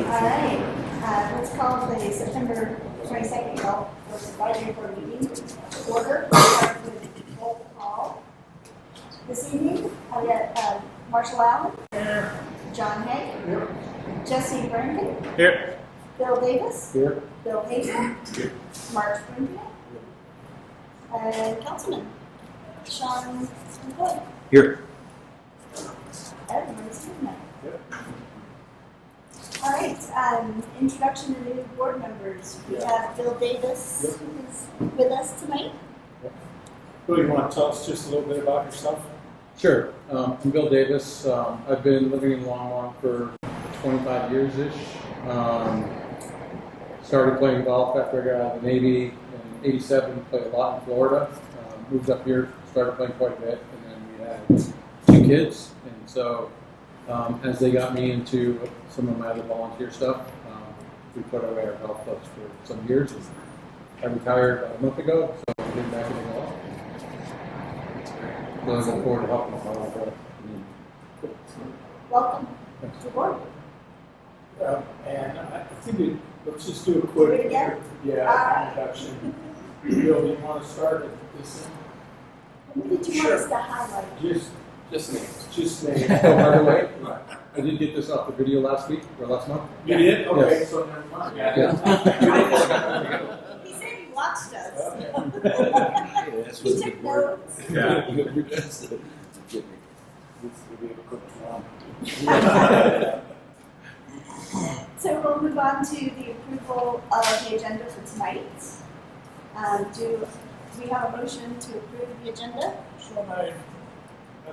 right, let's call the September 22nd Gulf Coast Advisory Board meeting to order. We'll start with roll call. This evening, I've got Marshall Allen. Here. John Hay. Here. Jesse Burnham. Here. Bill Davis. Here. Bill Hazen. Here. Mark Springfield. And Councilman Sean McCoy. Here. Everyone's here now. All right, introduction to new board members. We have Bill Davis who's with us tonight. Bill, you want to tell us just a little bit about yourself? Sure. I'm Bill Davis. I've been living in Longmont for 25 years-ish. Started playing golf after I got out of the Navy in '87. Played a lot in Florida. Moved up here, started playing quite a bit, and then we had 2 kids. And so as they got me into some of my other volunteer stuff, we put away our golf clubs for some years. And I retired about a month ago, so I'm getting back into golf. So I look forward to helping my wife. Welcome Thanks. to the board. And I think let's just do a quick introduction. Bill, do you want to start at this end? What did you want us to highlight? Just names. Just names. Oh, by the way, I did get this off the video last week or last month. You did? Okay, Yes. so never mind. He said he watched us. Okay. He took notes. So we'll move on to the approval of the agenda for tonight. Do we have a motion to approve the agenda? Sure,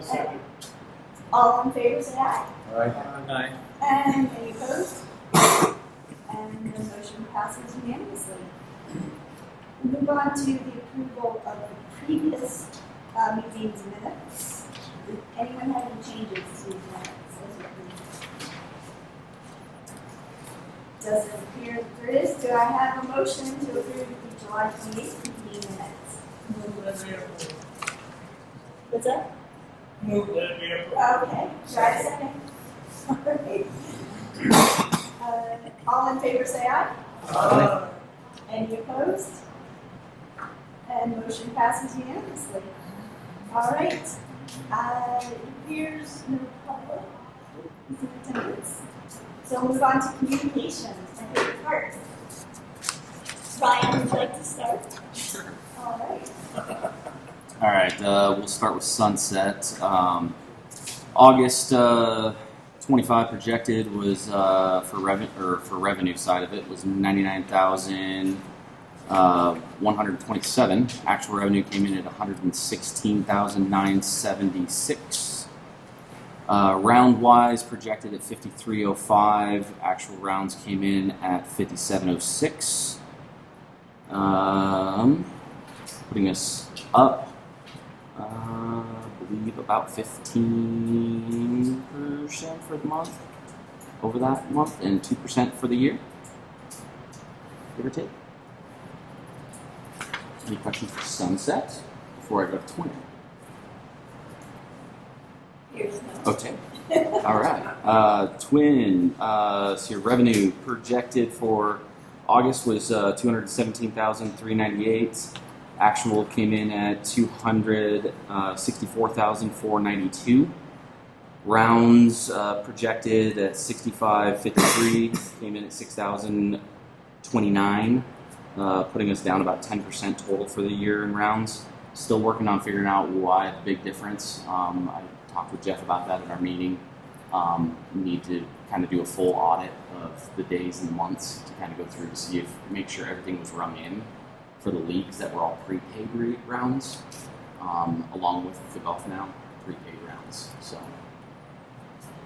second. All in favor, say aye. All right. Aye. And any opposed? And the motion passes unanimously. We move on to the approval of the previous meeting's minutes. Did anyone have any changes to the minutes? Doesn't appear that there is. Do I have a motion to approve the July 28th meeting minutes? What's that? Move that we approve. Okay, do I have a second? All right. All in favor say aye. Any opposed? And motion passes unanimously. All right. It appears no public is in attendance. So we'll move on to communications. My favorite part. Ryan, would you like to start? Sure. All right. All right, we'll start with Sunset. August 25 projected was for revenue side of it was 99,127. Actual revenue came in at 116,976. Round wise projected at 5305. Actual rounds came in at 5706. Putting us up. I believe about 15% for the month, over that month, and 2% for the year, give or take. Any questions for Sunset before I go to Twin? Here's no. Okay. All right. Twin. So your revenue projected for August was 217,398. Actual came in at 264,492. Rounds projected at 6,553 came in at 6,029, putting us down about 10% total for the year in rounds. Still working on figuring out why the big difference. I talked with Jeff about that at our meeting. Need to kind of do a full audit of the days and the months to kind of go through to see make sure everything was rung in for the leagues that were all prepaid rounds, along with the golf now, prepaid rounds. So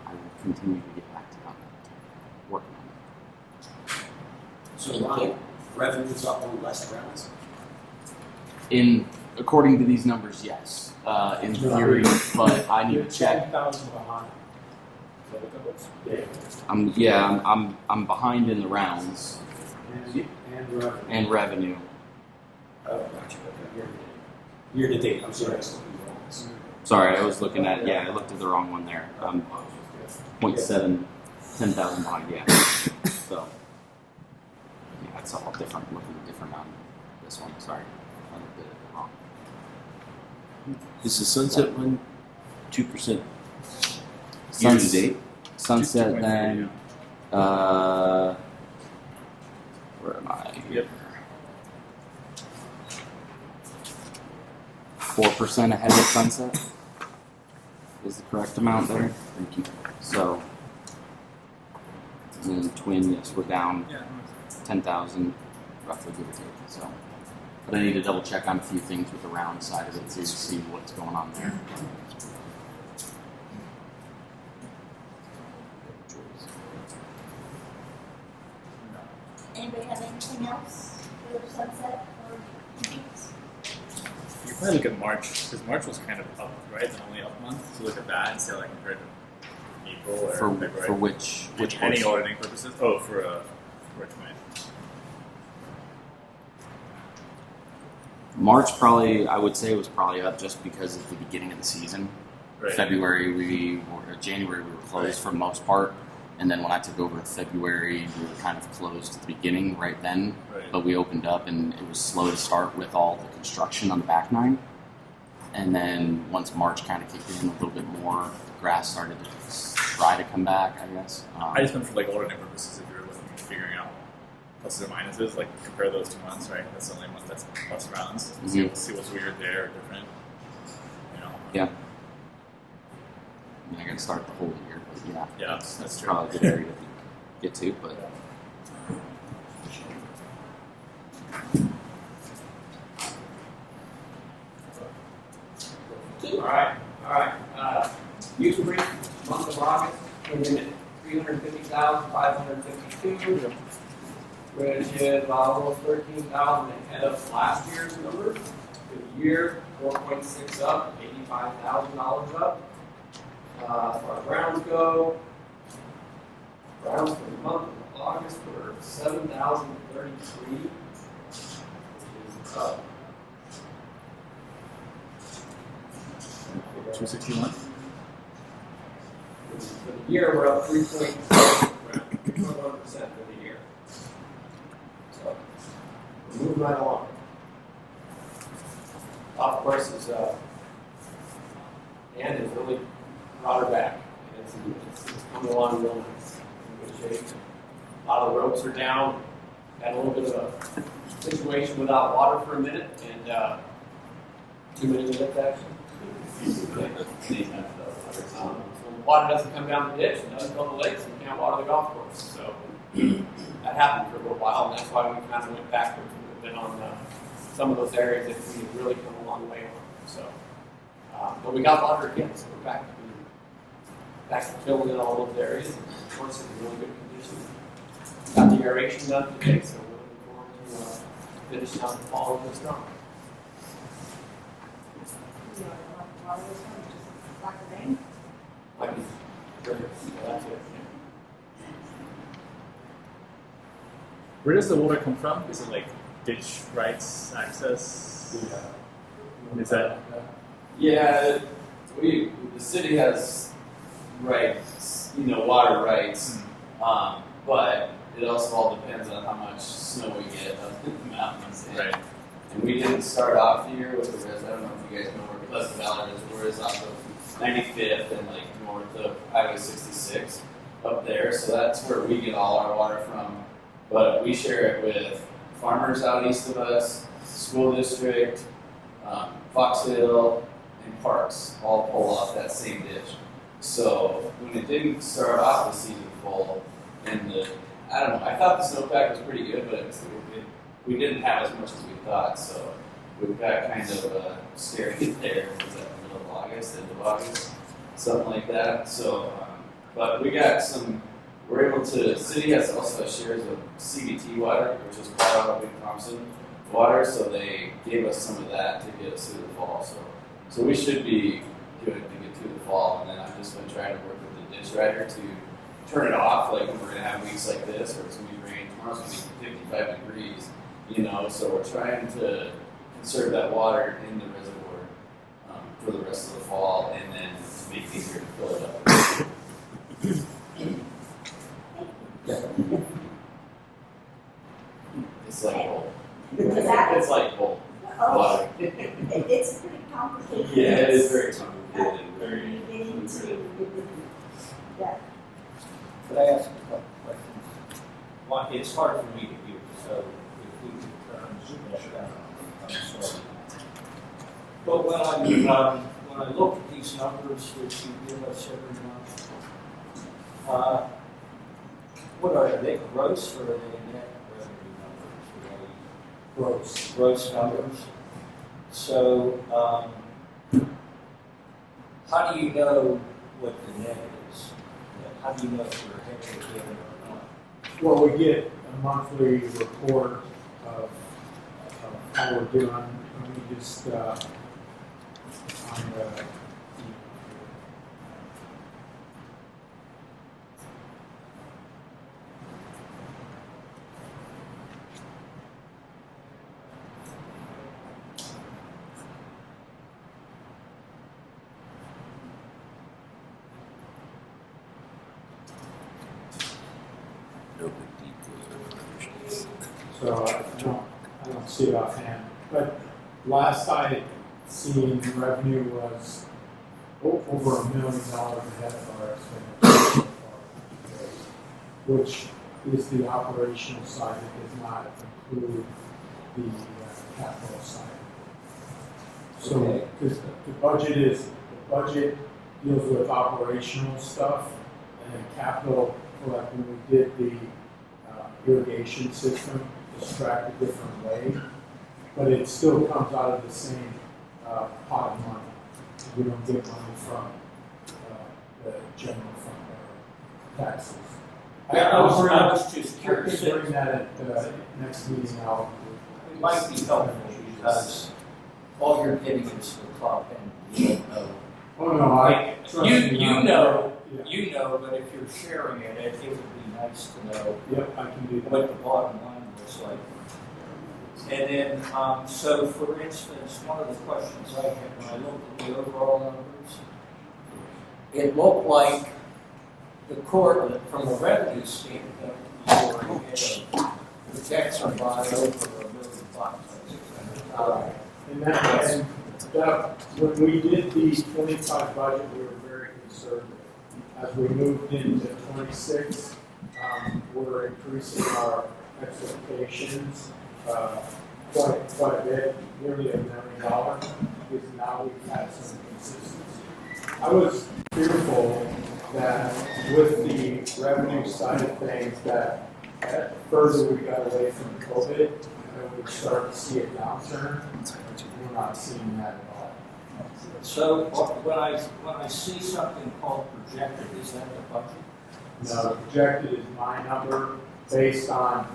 I will continue to get back to that, working on that. So the revenue's up on less rounds? According to these numbers, yes. In theory, but I need to check. 10,000 behind. Is that what that was? Yeah. I'm behind in the rounds And revenue. and revenue. Oh, gotcha. Okay. Year to date, I'm sorry. Sorry, I was looking at, I looked at the wrong one there. 0.7, 10,000 behind, yeah. it's all different, looking different on this one. Sorry, I did it wrong. Is the sunset one 2% year to date? Sunset 2.3, then. Where am I? Yep. 4% ahead of sunset is the correct amount there. Thank you. So, and then twin, yes, we're down Yeah. 10,000, roughly give or take. So, but I need to double check on a few things with the round side of it too to see what's going on there. Anybody have anything else for sunset or meetings? You probably look at March, because March was kind of up, right? It's only up month. So look at that and say like compared to April or February. For which any horse? auditing purposes? Oh, for a twin. March probably, I would say, was probably up just because of the beginning of the season. Right. January we were closed for the most part, and then when I took over in February, we were kind of closed at the beginning right then. Right. But we opened up, and it was slow to start with all the construction on the back nine. And then once March kind of kicked in a little bit more, grass started to try to come back, I guess. I just meant for like auditing purposes, if you're looking at figuring out pluses or minuses, like compare those 2 months, right? That's the only month that's plus rounds. Mhm. See what's weird there or different. You know. Yeah. I mean, I got to start the whole year, but yeah. Yeah, that's true. Probably a good area to get to, but Keith? All right. Youth brief, month of August, came in at 350,552, which is almost 13,000 ahead of last year's number. For the year, 4.6 up, $85,000 up. As far as rounds go, rounds for the month of August were 7,033, which is up. 261. For the year, we're up 3.1% for the year. So, we're moving right along. Golf course is, and it's really brought her back. And it's coming along real nice. In good shape. A lot of the ropes are down. Had a little bit of a situation without water for a minute, and too many minutes actually. So water doesn't come down the ditch, it doesn't fill the lakes, and you can't water the golf course. So that happened for a little while, and that's why we kind of went backwards. We've been on some of those areas that we had really come a long way on. So, but we got water again, so we're back to filling in all those areas. And the course is in really good condition. Got the aeration done today, so we're looking forward to finishing out the fall really strong. Might be great. That's it. Where does the water come from? Is it like ditch rights access? Is that Yeah, the city has rights, water rights, but it also all depends on how much snow we get up in the mountains. right? And we didn't start off the year with the res. I don't know if you guys know where Pleasant Valley Reservoir is off of 95th and like north of Highway 66 up there. So that's where we get all our water from. But we share it with farmers out east of us, school district, Fox Hill, and parks all pull off that same ditch. So when it didn't start off the season full, and I don't know, I thought the snowpack was pretty good, but we didn't have as much as we thought. So we got kind of scary there. Was that the middle of August, end of August, something like that. So, but we got some. We're able to. The city has also shares of CBT water, which is Colorado Big Thompson water. So they gave us some of that to get us through the fall. So we should be good to get through the fall. And then I've just been trying to work with the ditch rider to turn it off, like when we're gonna have weeks like this, or it's gonna be rain. Tomorrow's gonna be 55 degrees. So we're trying to conserve that water in the reservoir for the rest of the fall, and then make it easier to fill it up. It's like gold. Is that- It's like gold. Oh, Water. it's pretty complicated. Yeah, it is very complicated and very. You get into, yeah. Could I ask a couple questions? One, it's hard for me to hear, so if we could turn Zoom down, I'm sorry. But when I look at these numbers which you give us every month, what are they, gross or are they net revenue numbers? Are they gross numbers? So, how do you know what the net is? How do you know if you're ahead of the game or not? Well, we get a monthly report of how we're doing. Let me just, on the, so I don't see it offhand. But last I had seen, revenue was over $1 million ahead of our expectations, which is the operational side. It does not include the capital side. So Okay. the budget deals with operational stuff, and then capital, like when we did the irrigation system, is tracked a different way, but it still comes out of the same pot of money. We don't get money from the general fund or taxes. Yeah, I was just I curious. can bring that at the next meeting out. It might be helpful because all you're getting is the top end. You don't know. Oh, no, trust me, You I'm- know, Yeah. you know, but if you're sharing it, it would be nice to know Yep, I can do that. what the bottom line looks like. And then, so for instance, one of the questions I had when I looked at the overall numbers, it looked like the court, from a revenue standpoint, you were ahead of projection by over $1 million, like $600,000. And that, when we did the 25 budget, we were very conservative. As we moved into 26, we're increasing our expectations quite a bit, nearly $1 million, because now we've had some consistency. I was fearful that with the revenue side of things, that further we got away from COVID, and we'd start to see a downturn. We're not seeing that at all. So when I see something called projected, is that the budget? No, projected is my number based on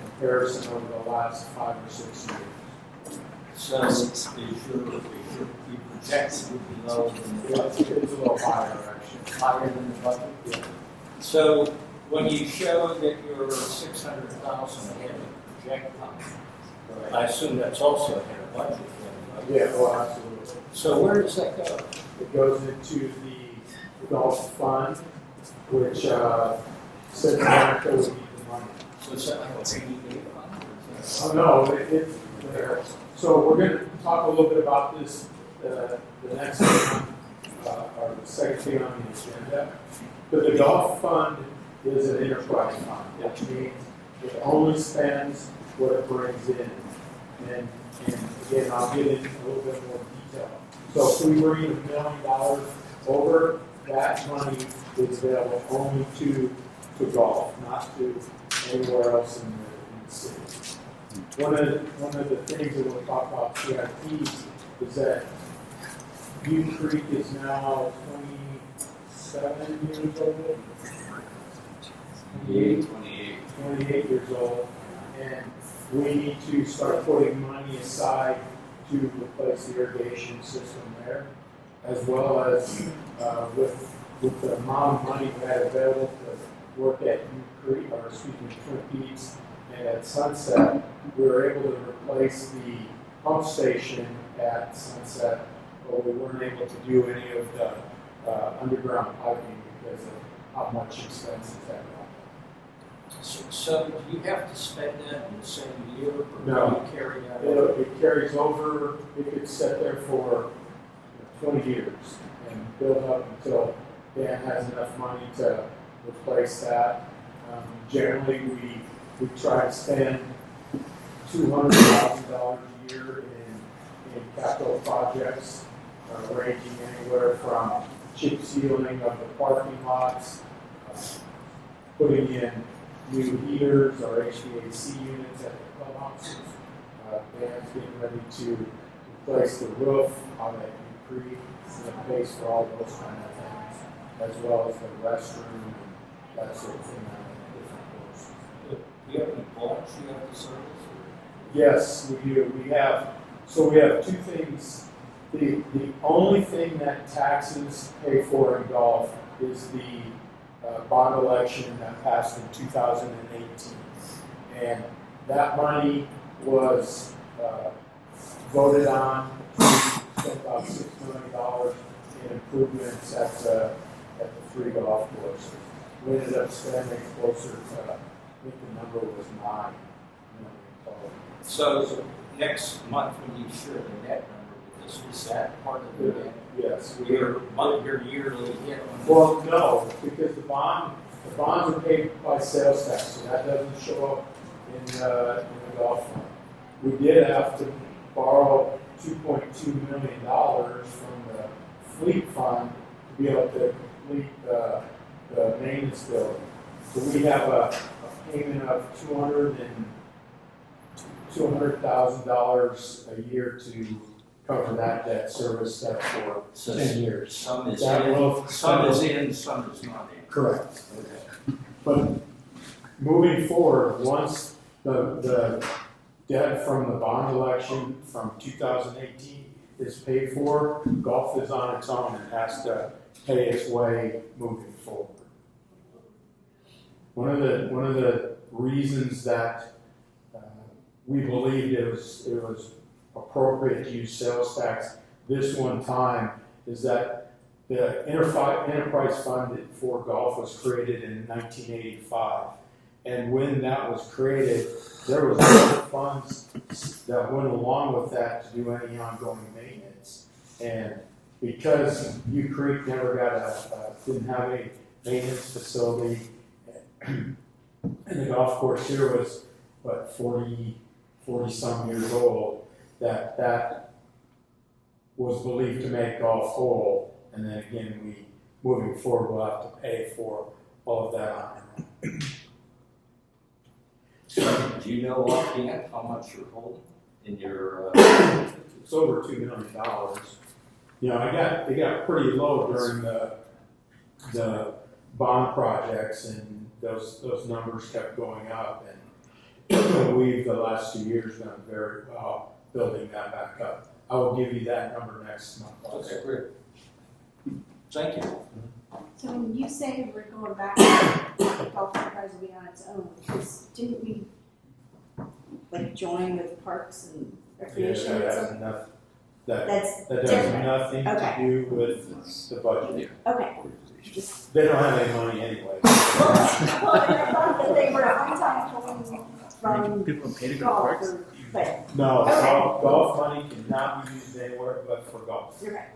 comparison over the last 5 or 6 years. So is your projected would be lower than the budget? It's a little higher, actually. Higher than the budget? Yeah. So when you show that you're 600,000 ahead of projected, I assume that's also ahead of budget. Then, right? Yeah, well, absolutely. So where does that go? It goes into the Gulf Fund, which says that goes into the money. So is that like a rainy day fund? Or is Oh, no, it's there. So we're going to talk a little bit about this, the next one, or the second thing on the agenda. But the Gulf Fund is an enterprise fund, which means it only spends what it brings in. And again, I'll get into a little bit more detail. So if we bring $1 million over, that money is available only to golf, not to anywhere else in the city. One of the things that we'll talk about CIP is that Butte Creek is now 27 years old. 28 years old, and we need to start putting money aside to replace the irrigation system there, as well as with the amount of money we had available to work at Twin Peaks and at Sunset, we were able to replace the pump station at Sunset, but we weren't able to do any of the underground piping because of how much expenses that got. So do you have to spend that in the same year, or No. do you carry that over? It carries over, it could sit there for 20 years and build up until Dan has enough money to replace that. Generally, we try to spend $200,000 a year in capital projects, ranging anywhere from chip sealing of the parking lots, putting in new heaters or HVAC units at the clubhouses. Dan's getting ready to replace the roof on that new creek, and it pays for all those kind of things, as well as the restroom and that sort of thing on different courses. Do you have any vaults you have to service? Yes, we do. We have two things. The only thing that taxes pay for in golf is the bond election that passed in 2018. And that money was voted on to spend about $6 million in improvements at the 3 golf courses. We ended up spending closer to, I think the number was $9 million total. So next month when you share the net number with us, is that part of the net? Yes. Your yearly hit on Well, no, because the bonds are paid by sales tax, so that doesn't show up in the golf fund. We did have to borrow $2.2 million from the fleet fund to be able to complete the maintenance building. So we have a payment of $200,000 a year to cover that debt service that for 10 years. Some is That in, will- some is in, some is not in. Correct. Okay. But moving forward, once the debt from the bond election from 2018 is paid for, golf is on its own and has to pay its way moving forward. One of the reasons that we believed it was appropriate to use sales tax this one time is that the enterprise fund for golf was created in 1985. And when that was created, there was no funds that went along with that to do any ongoing maintenance. And because U Creek never didn't have a maintenance facility, and the golf course here was, 40 some years old, that was believed to make golf whole. And then again, moving forward, we'll have to pay for all of that on our own. Do you know offhand how much you're holding in your? It's over $2 million. You know, it got pretty low during the bond projects, and those numbers kept going up. And we've the last 2 years done very well building that back up. I will give you that number next month. Okay, great. Thank you. So when you say we're going back, the golf enterprise will be on its own, because didn't we like join with parks and recreation? Yeah, and that stuff? has enough. That That's has different. nothing Okay. to do with the budget. Okay. Just, They don't have any money anyway. well, I thought that they were at one time pulling from People pay to go to golf, parks. but No, Okay. golf money cannot be used anywhere but for golf. you're right.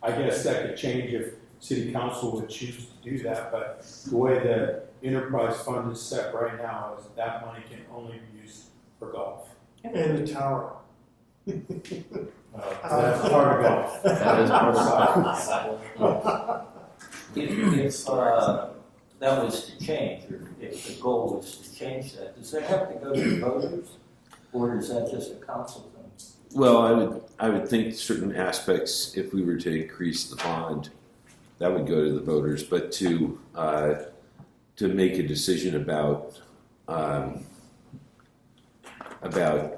I guess that could change if city council would choose to do that, but the way the enterprise fund is set right now is that money can only be used for golf. And the tower. That's part of golf. That is part of If that was to change, or if the goal was to change that, does that have to go to the voters, or is that just a council thing? Well, I would think certain aspects, if we were to increase the bond, that would go to the voters. But to make a decision about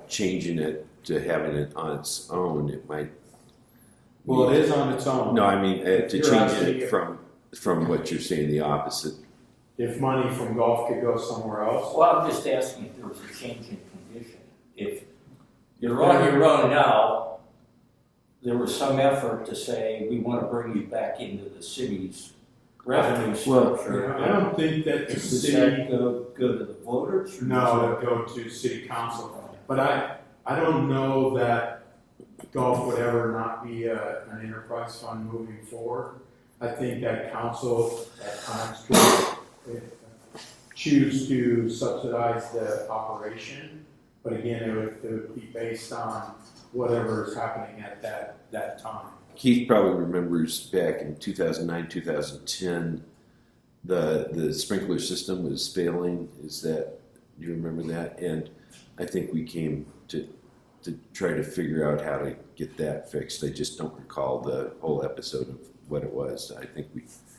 changing it to having it on its own, it might. Well, it is on its own. No, I mean to You're change asking it if- from what you're saying, the opposite. If money from golf could go somewhere else. Well, I'm just asking if there was a change in condition. If you're on your own now, there was some effort to say, we want to bring you back into the city's revenue Well, structure. I don't think that the Does city, that go to the voters? Or no, it go to city council. But I don't know that golf would ever not be an enterprise fund moving forward. I think that council at times could choose to subsidize the operation, but again, it would be based on whatever is happening at that time. Keith probably remembers back in 2009, 2010, the sprinkler system was failing. Do you remember that? And I think we came to try to figure out how to get that fixed. I just don't recall the whole episode of what it was. I think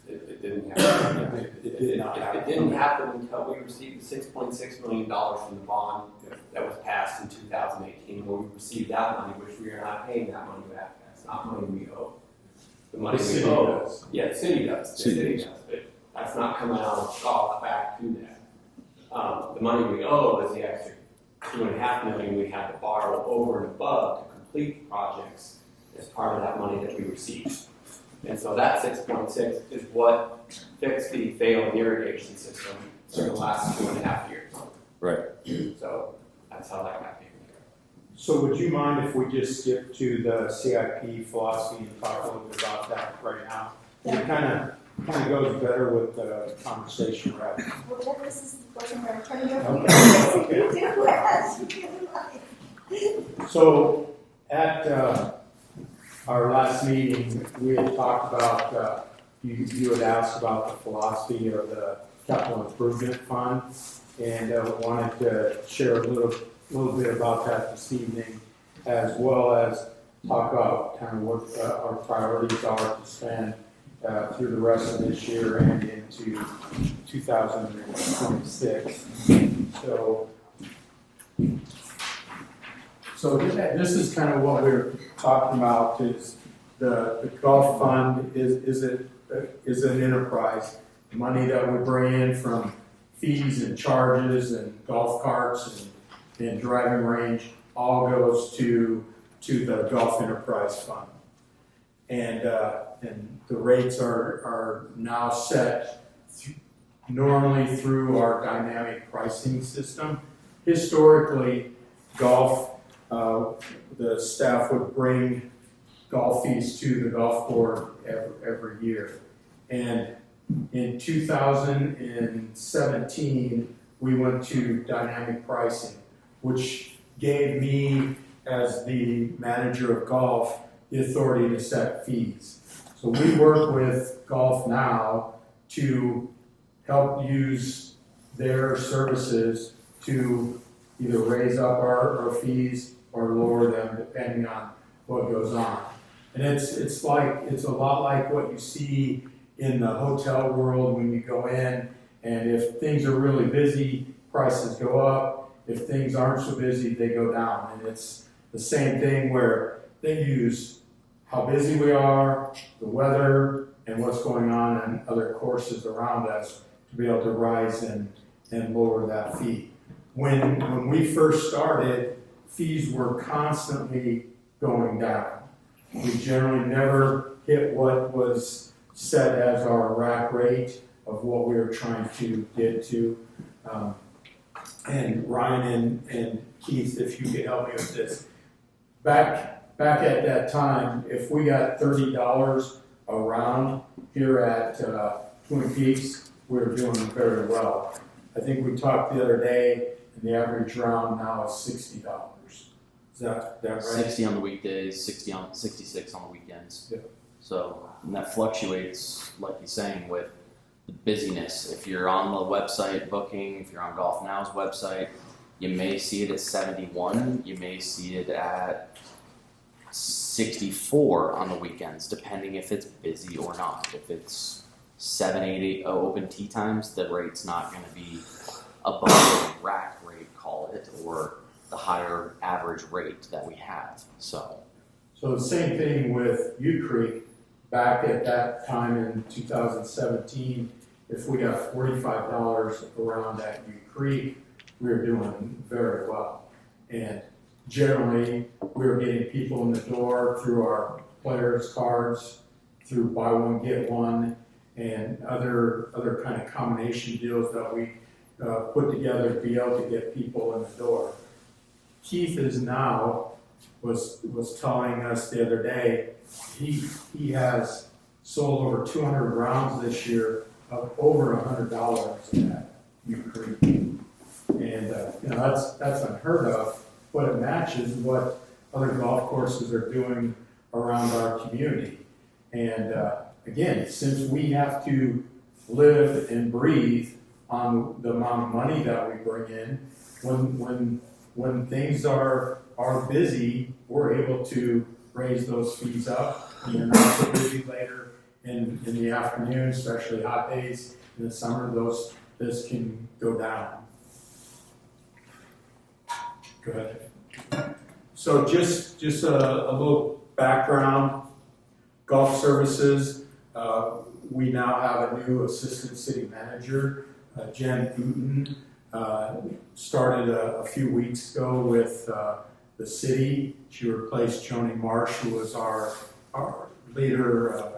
It didn't happen. It did not happen. It didn't happen until we received $6.6 million from the bond that was passed in 2018. When we received that money, which we are not paying that money back. That's not money we owe. The money The we city owe. does. Yeah, the city does. The City city does. does. But that's not coming out of golf back to that. The money we owe is the extra $2.5 million we had to borrow over and above to complete the projects as part of that money that we received. And so that 6.6 is what fixed the failed irrigation system for the last 2.5 years. Right. So that's how that got taken care of. So would you mind if we just skip to the CIP philosophy and talk a little bit about that right now? It kind of goes better with the conversation we're having. Well, then this is the question where I'm turning over. Okay. You do as you like. So at our last meeting, we had talked about, you had asked about the philosophy of the capital improvement fund, and wanted to share a little bit about that this evening, as well as talk about kind of what our priorities are to spend through the rest of this year and into 2026. So this is kind of what we're talking about, is the golf fund is an enterprise. Money that we bring in from fees and charges and golf carts and driving range all goes to the golf enterprise fund. And the rates are now set normally through our dynamic pricing system. Historically, golf, the staff would bring golf fees to the golf board every year. And in 2017, we went to dynamic pricing, which gave me, as the manager of golf, the authority to set fees. So we work with Golf Now to help use their services to either raise up our fees or lower them depending on what goes on. And it's a lot like what you see in the hotel world when you go in, and if things are really busy, prices go up. If things aren't so busy, they go down. And it's the same thing where they use how busy we are, the weather, and what's going on in other courses around us to be able to rise and lower that fee. When we first started, fees were constantly going down. We generally never hit what was set as our rack rate of what we were trying to get to. And Ryan and Keith, if you could help me with this. Back at that time, if we got $30 a round here at Twin Peaks, we were doing very well. I think we talked the other day, and the average round now is $60. Is that right? 60 on the weekdays, 66 on the weekends. Yeah. So, and that fluctuates, like you're saying, with the busyness. If you're on the website booking, if you're on Golf Now's website, you may see it at 71, you may see it at 64 on the weekends, depending if it's busy or not. If it's 7, 8 open tee times, the rate's not going to be above the rack rate, call it, or the higher average rate that we have. So the same thing with U Creek. Back at that time in 2017, if we got $45 around at U Creek, we were doing very well. And generally, we were getting people in the door through our players' cards, through buy one, get one, and other kind of combination deals that we put together to be able to get people in the door. Keith is now was telling us the other day he has sold over 200 rounds this year of over $100 at U Creek, and that's unheard of. But it matches what other golf courses are doing around our community. And again, since we have to live and breathe on the amount of money that we bring in, when things are busy, we're able to raise those fees up. And they're not so busy later in the afternoon, especially hot days. In the summer, this can go down. Go ahead. So just a little background. Golf Services, we now have a new assistant city manager, Jen Uten. Started a few weeks ago with the city. She replaced Joni Marsh, who was our leader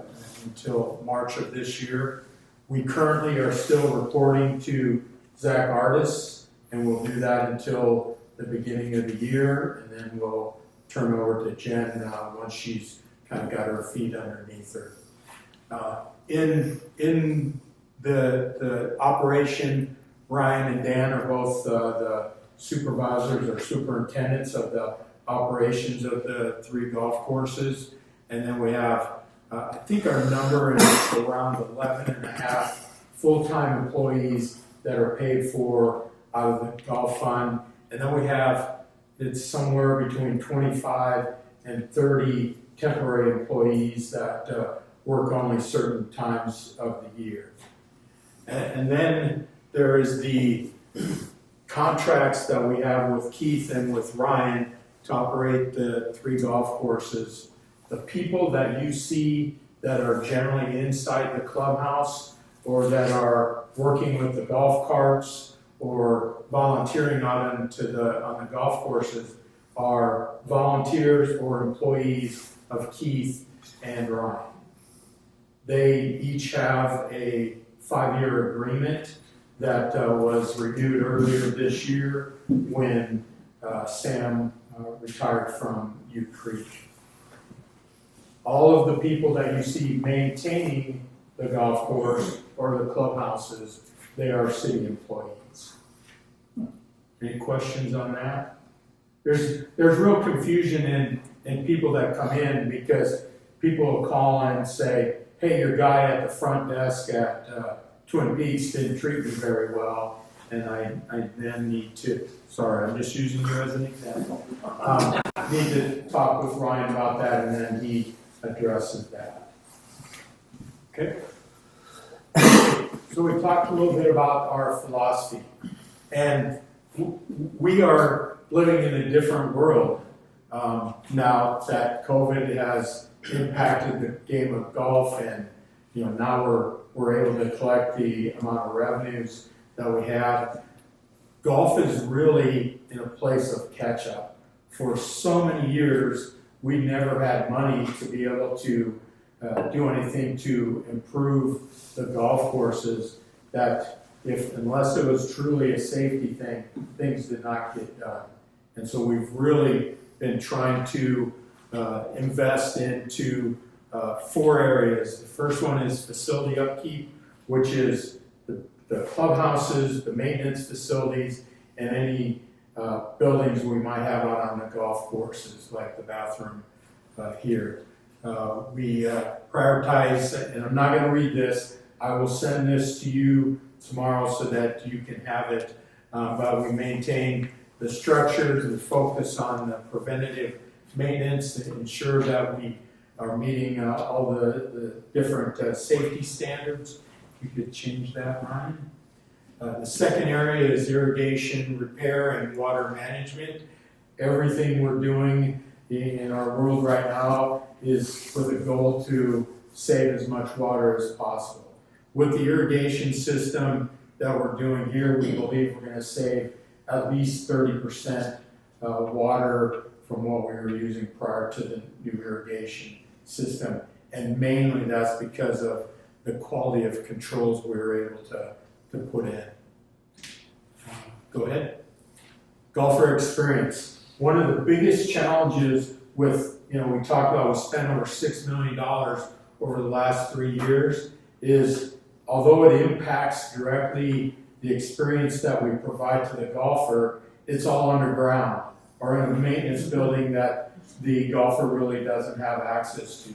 until March of this year. We currently are still reporting to Zach Artis, and we'll do that until the beginning of the year, and then we'll turn over to Jen once she's kind of got her feet underneath her. In the operation, Ryan and Dan are both the supervisors or superintendents of the operations of the 3 golf courses, and then we have I think our number is around 11.5 full-time employees that are paid for out of the golf fund. And then we have, it's somewhere between 25 and 30 temporary employees that work only certain times of the year. And then there is the contracts that we have with Keith and with Ryan to operate the 3 golf courses. The people that you see that are generally inside the clubhouse or that are working with the golf carts or volunteering on the golf courses are volunteers or employees of Keith and Ryan. They each have a 5-year agreement that was renewed earlier this year when Sam retired from U Creek. All of the people that you see maintaining the golf course or the clubhouses, they are city employees. Any questions on that? There's real confusion in people that come in because people will call and say, hey, your guy at the front desk at Twin Peaks didn't treat me very well, and I then need to, sorry, I'm just using you as an example, need to talk with Ryan about that, and then he addresses that. Okay? So we talked a little bit about our philosophy, and we are living in a different world now that COVID has impacted the game of golf, and now we're able to collect the amount of revenues that we have. Golf is really in a place of catch up. For so many years, we never had money to be able to do anything to improve the golf courses that unless it was truly a safety thing, things did not get done. And so we've really been trying to invest into 4 areas. The first one is facility upkeep, which is the clubhouses, the maintenance facilities, and any buildings we might have out on the golf courses, like the bathroom here. We prioritize, and I'm not going to read this, I will send this to you tomorrow so that you can have it, but we maintain the structures and focus on the preventative maintenance to ensure that we are meeting all the different safety standards. You could change that, Ryan. The second area is irrigation, repair, and water management. Everything we're doing in our world right now is with a goal to save as much water as possible. With the irrigation system that we're doing here, we believe we're going to save at least 30% water from what we were using prior to the new irrigation system. And mainly that's because of the quality of controls we were able to put in. Go ahead. Golfer experience. One of the biggest challenges with, we talked about we spent over $6 million over the last 3 years is, although it impacts directly the experience that we provide to the golfer, it's all underground or in a maintenance building that the golfer really doesn't have access to.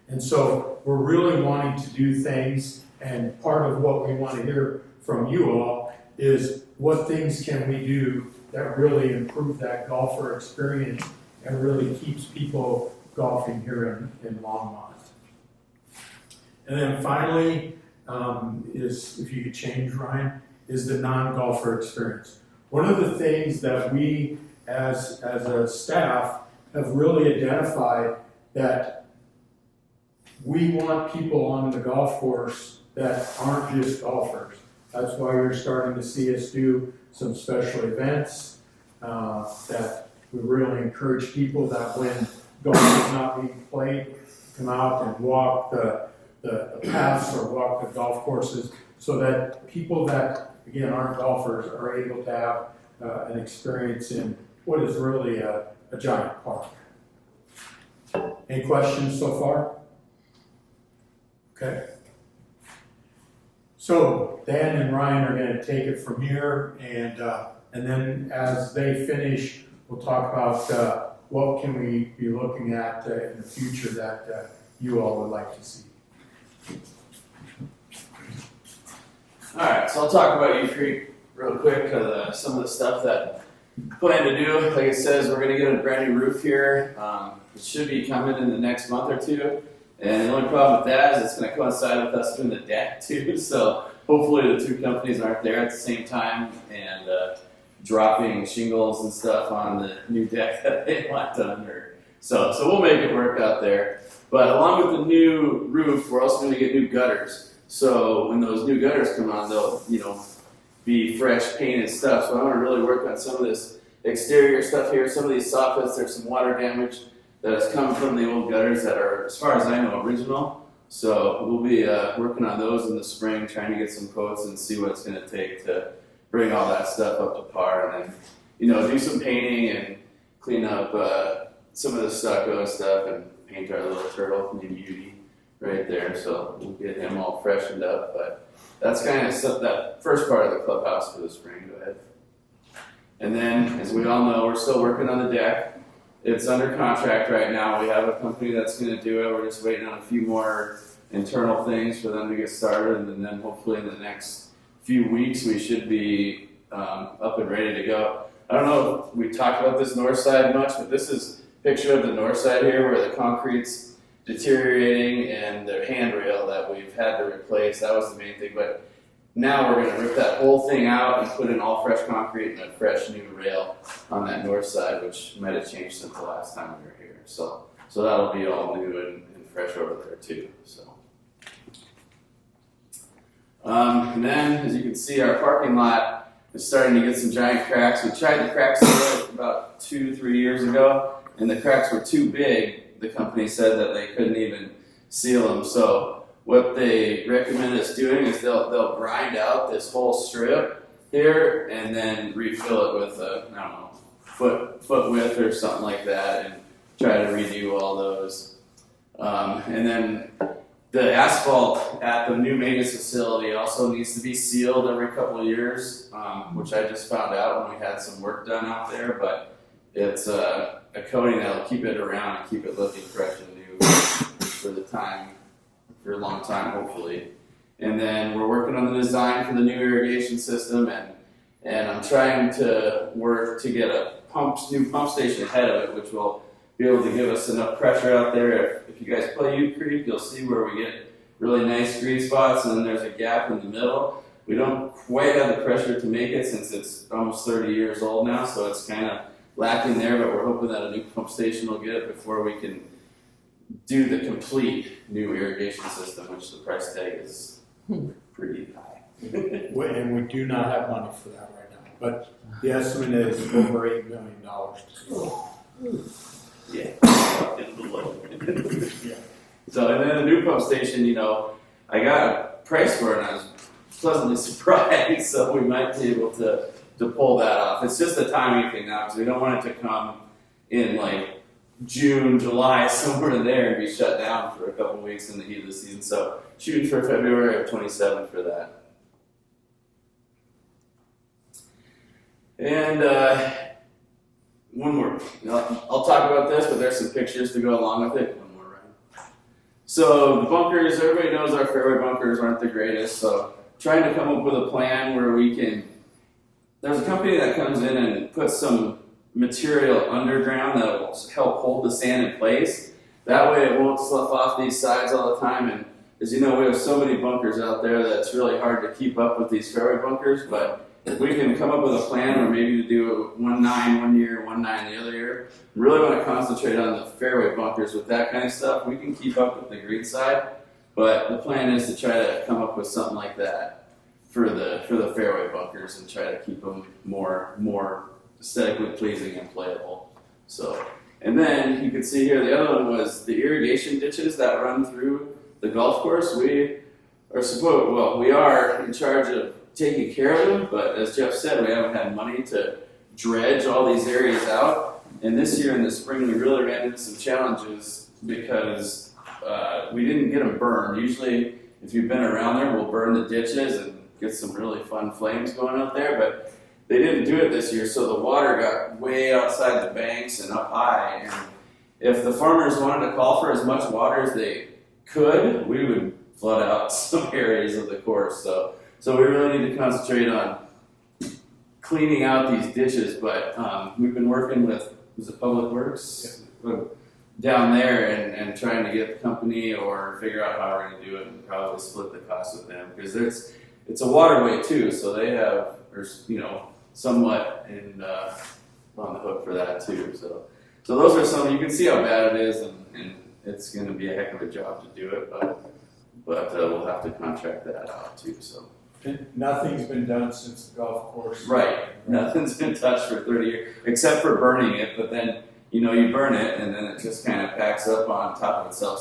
And so we're really wanting to do things, and part of what we want to hear from you all is what things can we do that really improve that golfer experience and really keeps people golfing here in Longmont. And then finally, is, if you could change, Ryan, is the non-golfer experience. One of the things that we as a staff have really identified that we want people on the golf course that aren't just golfers. That's why you're starting to see us do some special events that we really encourage people that when golf is not being played, come out and walk the paths or walk the golf courses so that people that, again, aren't golfers are able to have an experience in what is really a giant park. Any questions so far? Okay. So Dan and Ryan are going to take it from here, and then as they finish, we'll talk about what can we be looking at in the future that you all would like to see. All right, so I'll talk about U Creek real quick. Some of the stuff that I plan to do, like it says, we're going to get a brand new roof here. It should be coming in the next month or two. And the only problem with that is it's going to coincide with us doing the deck too. So hopefully the two companies aren't there at the same time and dropping shingles and stuff on the new deck that they want done. So we'll make it work out there. But along with the new roof, we're also going to get new gutters. So when those new gutters come on, they'll be fresh painted stuff. So I want to really work on some of this exterior stuff here. Some of these soffits, there's some water damage that has come from the old gutters that are, as far as I know, original. So we'll be working on those in the spring, trying to get some quotes and see what it's going to take to bring all that stuff up to par, and then do some painting and clean up some of the stucco and stuff and paint our little turtle named Beauty right there. So we'll get him all freshened up. But that's kind of stuff, that first part of the clubhouse for the spring. Go ahead. And then, as we all know, we're still working on the deck. It's under contract right now. We have a company that's going to do it. We're just waiting on a few more internal things for them to get started, and then hopefully in the next few weeks we should be up and ready to go. I don't know if we talked about this north side much, but this is a picture of the north side here where the concrete's deteriorating and the handrail that we've had to replace. That was the main thing. But now we're going to rip that whole thing out and put in all fresh concrete and a fresh new rail on that north side, which might have changed since the last time we were here. So that'll be all new and fresh over there too. And then, as you can see, our parking lot is starting to get some giant cracks. We tried to crack seal it about 2-3 years ago, and the cracks were too big. The company said that they couldn't even seal them. So what they recommend us doing is they'll grind out this whole strip here and then refill it with a, I don't know, foot width or something like that, and try to redo all those. And then the asphalt at the new maintenance facility also needs to be sealed every couple of years, which I just found out when we had some work done out there. But it's a coating that'll keep it around and keep it looking fresh and new for a long time, hopefully. And then we're working on the design for the new irrigation system, and I'm trying to work to get a new pump station ahead of it, which will be able to give us enough pressure out there. If you guys play U Creek, you'll see where we get really nice green spots, and then there's a gap in the middle. We don't quite have the pressure to make it since it's almost 30 years old now, so it's kind of lacking there, but we're hoping that a new pump station will get it before we can do the complete new irrigation system, which the price tag is pretty high. And we do not have money for that right now, but the estimate is over $8 million. Yeah. So, and then the new pump station, I got a price for it and I was pleasantly surprised, so we might be able to pull that off. It's just a timing thing now because we don't want it to come in like June, July, somewhere in there and be shut down for a couple weeks in the heat of the season. So shooting for February of 27 for that. And one more. I'll talk about this, but there's some pictures to go along with it. One more, right? So the bunkers, everybody knows our fairway bunkers aren't the greatest. So trying to come up with a plan where we can. There's a company that comes in and puts some material underground that will help hold the sand in place. That way it won't slough off these sides all the time. And as you know, we have so many bunkers out there that it's really hard to keep up with these fairway bunkers. But if we can come up with a plan or maybe to do 1-9 one year, 1-9 the other year, really want to concentrate on the fairway bunkers with that kind of stuff. We can keep up with the green side, but the plan is to try to come up with something like that for the fairway bunkers and try to keep them more aesthetically pleasing and playable. So, and then you can see here the other one was the irrigation ditches that run through the golf course. We are in charge of taking care of them, but as Jeff said, we haven't had money to dredge all these areas out. And this year in the spring, we really ran into some challenges because we didn't get them burned. Usually, if you've been around there, we'll burn the ditches and get some really fun flames going out there, but they didn't do it this year, so the water got way outside the banks and up high. And if the farmers wanted to call for as much water as they could, we would flood out some areas of the course. So we really need to concentrate on cleaning out these ditches, but we've been working with, was it Public Works? Down there and trying to get the company or figure out how we're going to do it and probably split the cost with them because it's a waterway too, so they have, somewhat on the hook for that too. So those are some, you can see how bad it is and it's going to be a heck of a job to do it, but we'll have to contract that out too, so. And nothing's been done since the golf course. Right. Nothing's been touched for 30 years, except for burning it, but then, you burn it and then it just kind of packs up on top of itself.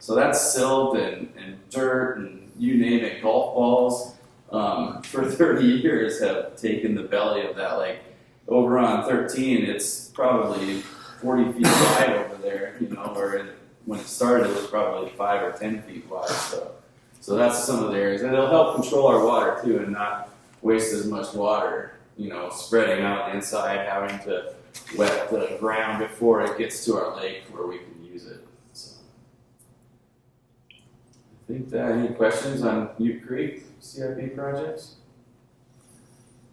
So that's silt and dirt and you name it, golf balls, for 30 years have taken the belly of that. Like over on 13, it's probably 40 feet wide over there, where when it started, it was probably 5 or 10 feet wide. So that's some of the areas, and it'll help control our water too, and not waste as much water, spreading out inside, having to wet the ground before it gets to our lake where we can use it. So, I think any questions on Ute Creek CIP projects?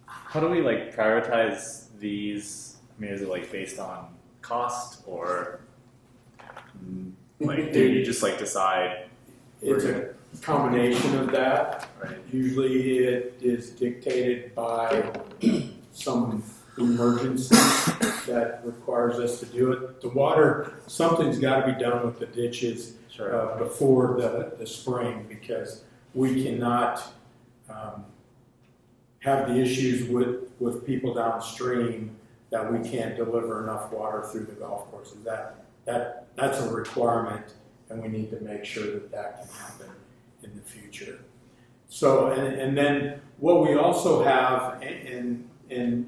How do we prioritize these? I mean, is it based on cost or do you just decide? It's a combination of that. Right. Usually it is dictated by some emergency that requires us to do it. The water, something's got to be done with the ditches before the spring because we cannot have the issues with people downstream that we can't deliver enough water through the golf courses. That's a requirement, and we need to make sure that can happen in the future. So, and then what we also have, and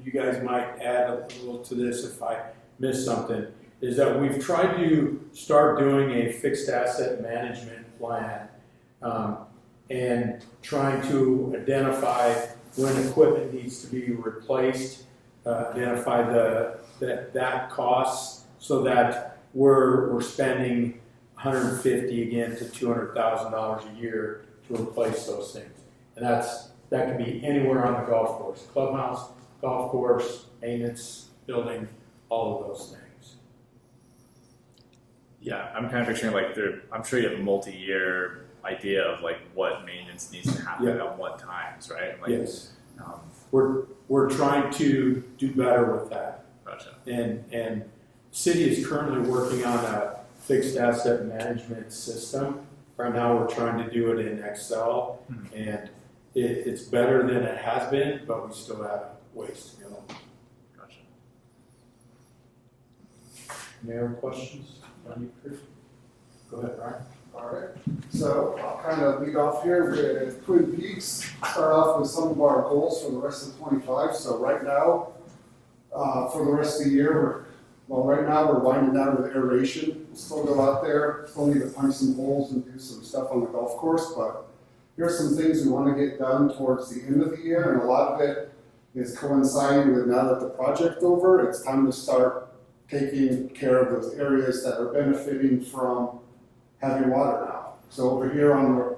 you guys might add a little to this if I miss something, is that we've tried to start doing a fixed asset management plan and trying to identify when equipment needs to be replaced, identify that costs so that we're spending $150 again to $200,000 a year to replace those things. And that can be anywhere on the golf course, clubhouse, golf course, maintenance, building, all of those things. Yeah, I'm kind of picturing I'm sure you have a multi-year idea of what maintenance needs to happen at what times, right? Yes. We're trying to do better with that. Gotcha. And city is currently working on a fixed asset management system. Right now we're trying to do it in Excel, and it's better than it has been, but we still have ways to go. Gotcha. Any other questions? Go ahead, Ryan. All right, so I'll kind of lead off here with Twin Peaks. Start off with some of our goals for the rest of 25. So right now, for the rest of the year, right now we're winding down with aeration. We'll still go out there, still need to punch some holes and do some stuff on the golf course, but here's some things we want to get done towards the end of the year, and a lot of it is coinciding with now that the project's over, it's time to start taking care of those areas that are benefiting from having water now. So over here on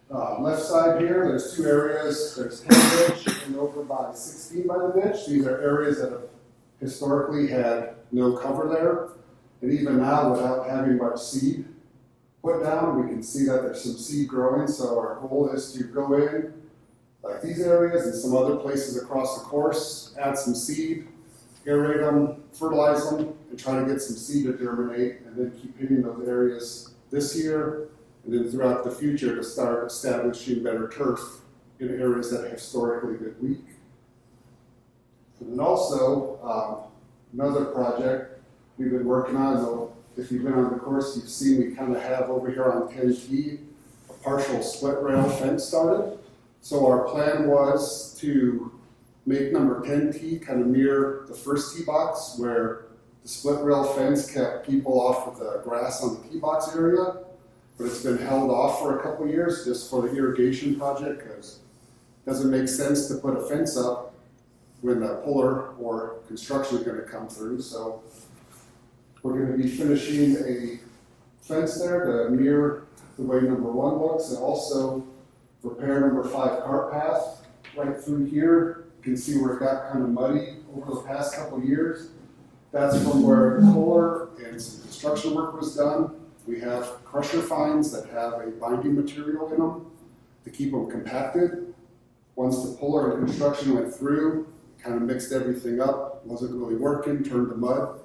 the left side here, there's two areas. There's 10 ditch and over by 16 by the ditch. These are areas that have historically had no cover there. And even now, without having much seed put down, we can see that there's some seed growing. So our goal is to go in like these areas and some other places across the course, add some seed, aerate them, fertilize them, and try to get some seed to germinate, and then keep hitting those areas this year, and then throughout the future to start establishing better turf in areas that have historically been weak. And then also, another project we've been working on, though, if you've been on the course, you've seen we kind of have over here on 10T a partial split rail fence started. So our plan was to make number 10T kind of mirror the first tee box, where the split rail fence kept people off of the grass on the tee box area, but it's been held off for a couple of years just for the irrigation project, because it doesn't make sense to put a fence up when the puller or construction is going to come through. So we're going to be finishing a fence there to mirror the way number 1 looks, and also repair number 5 cart path right through here. You can see where it got kind of muddy over the past couple of years. That's from where the puller and some construction work was done. We have crusher fines that have a binding material in them to keep them compacted. Once the puller and construction went through, kind of mixed everything up, wasn't really working, turned to mud.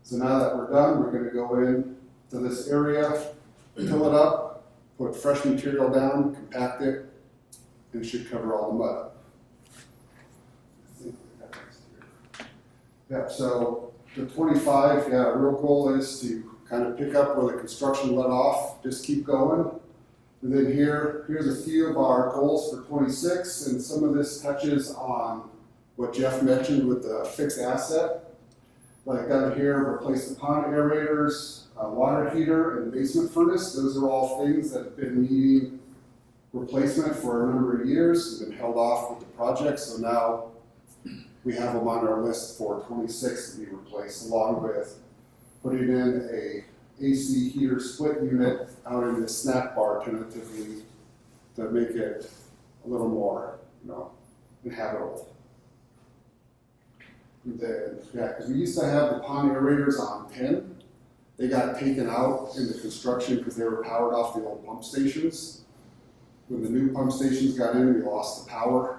So now that we're done, we're going to go in to this area, fill it up, put fresh material down, compact it, and it should cover all the mud up. Yeah, so the 25, real goal is to kind of pick up where the construction let off, just keep going. And then here's a few of our goals for 26, and some of this touches on what Jeff mentioned with the fixed asset. Like down here, replace the pond aerators, water heater, and basement furnace. Those are all things that have been needing replacement for a number of years, have been held off with the project, so now we have them on our list for 26 to be replaced, along with putting in a AC heater split unit out in the snack bar tentatively to make it a little more, inhabitable. And then, because we used to have the pond aerators on 10. They got taken out in the construction because they were powered off the old pump stations. When the new pump stations got in, we lost the power.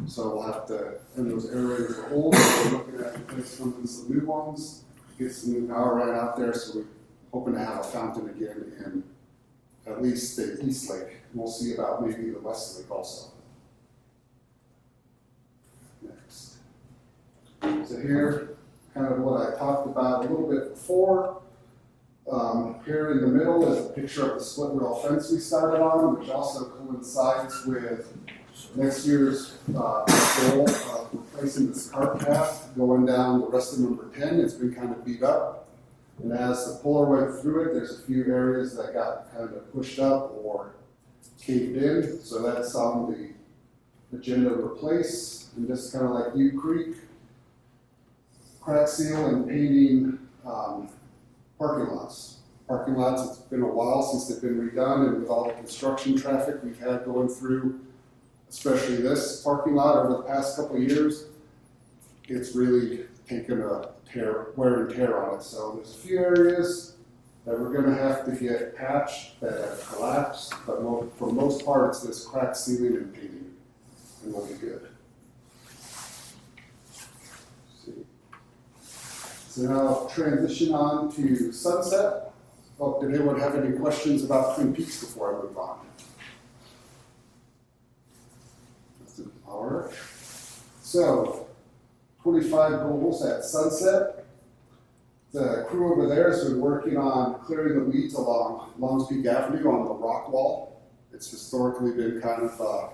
So we'll have to, and those aerators are old, so we're looking at replacing some new ones, get some new power right out there, so we're hoping to have a fountain again in at least the East Lake. We'll see about maybe the West Lake also. Next. So here, kind of what I talked about a little bit before. Here in the middle is a picture of the split rail fence we started on, which also coincides with next year's goal of replacing this cart path going down the rest of number 10. It's been kind of beat up. And as the puller went through it, there's a few areas that got kind of pushed up or caved in. So that's on the agenda to replace. And just kind of like U Creek, crack seal and painting parking lots. Parking lots, it's been a while since they've been redone, and with all the construction traffic we've had going through, especially this parking lot over the past couple of years, it's really taken a wear and tear on it. So there's a few areas that we're going to have to get patched that have collapsed, but for the most part, it's this crack sealing and painting, and we'll be good. So now I'll transition on to Sunset. Oh, did anyone have any questions about Twin Peaks before I move on? All right. So, 25 goals at Sunset. The crew over there has been working on clearing the weeds along Longs Peak Avenue on the rock wall. It's historically been kind of a